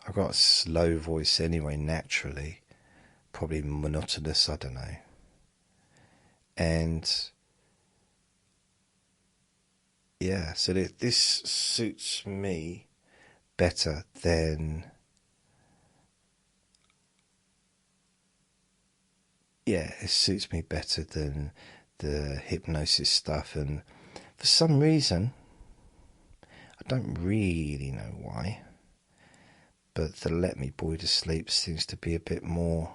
I've got a slow voice anyway, naturally. Probably monotonous, I don't know. And yeah, so this suits me better than, yeah, it suits me better than the hypnosis stuff. And for some reason, I don't really know why, but the Let Me Bore You to Sleep seems to be a bit more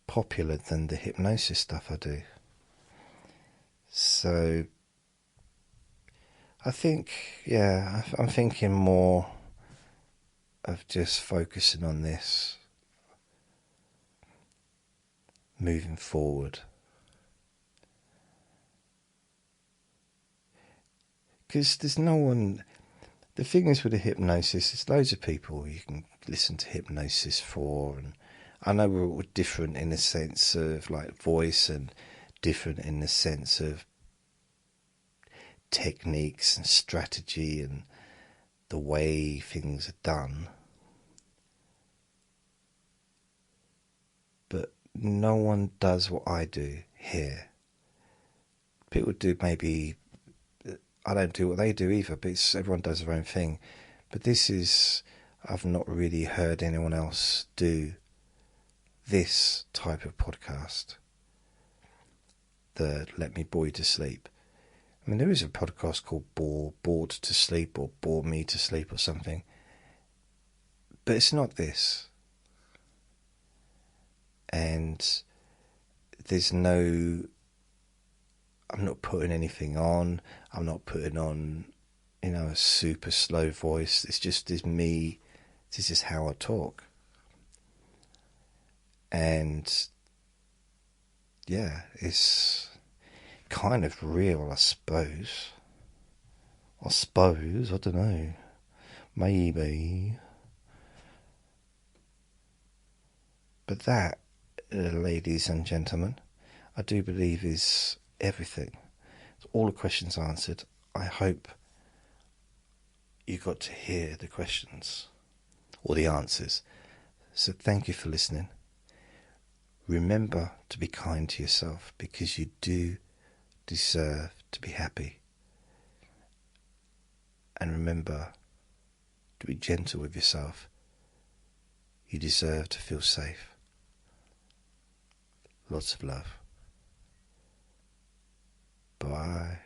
popular than the hypnosis stuff I do. So I think, yeah, I'm thinking more of just focusing on this moving forward. Because there's no one, the thing is with the hypnosis, there's loads of people you can listen to hypnosis for, and I know we're all different in the sense of like voice, and different in the sense of techniques and strategy and the way things are done, but no one does what I do here. People do, maybe, I don't do what they do either, but everyone does their own thing. But this is, I've not really heard anyone else do this type of podcast, the Let Me Bore You to Sleep. I mean, there is a podcast called Bored to Sleep, or Bore Me to Sleep, or something, but it's not this. And there's no, I'm not putting anything on, I'm not putting on, you know, a super slow voice. It's just me, this is how I talk. And yeah, it's kind of real, I suppose. I don't know. Maybe. But that, ladies and gentlemen, I do believe is everything. All the questions answered. I hope you got to hear the questions or the answers. So thank you for listening. Remember to be kind to yourself, because you do deserve to be happy. And remember to be gentle with yourself. You deserve to feel safe. Lots of love. Bye.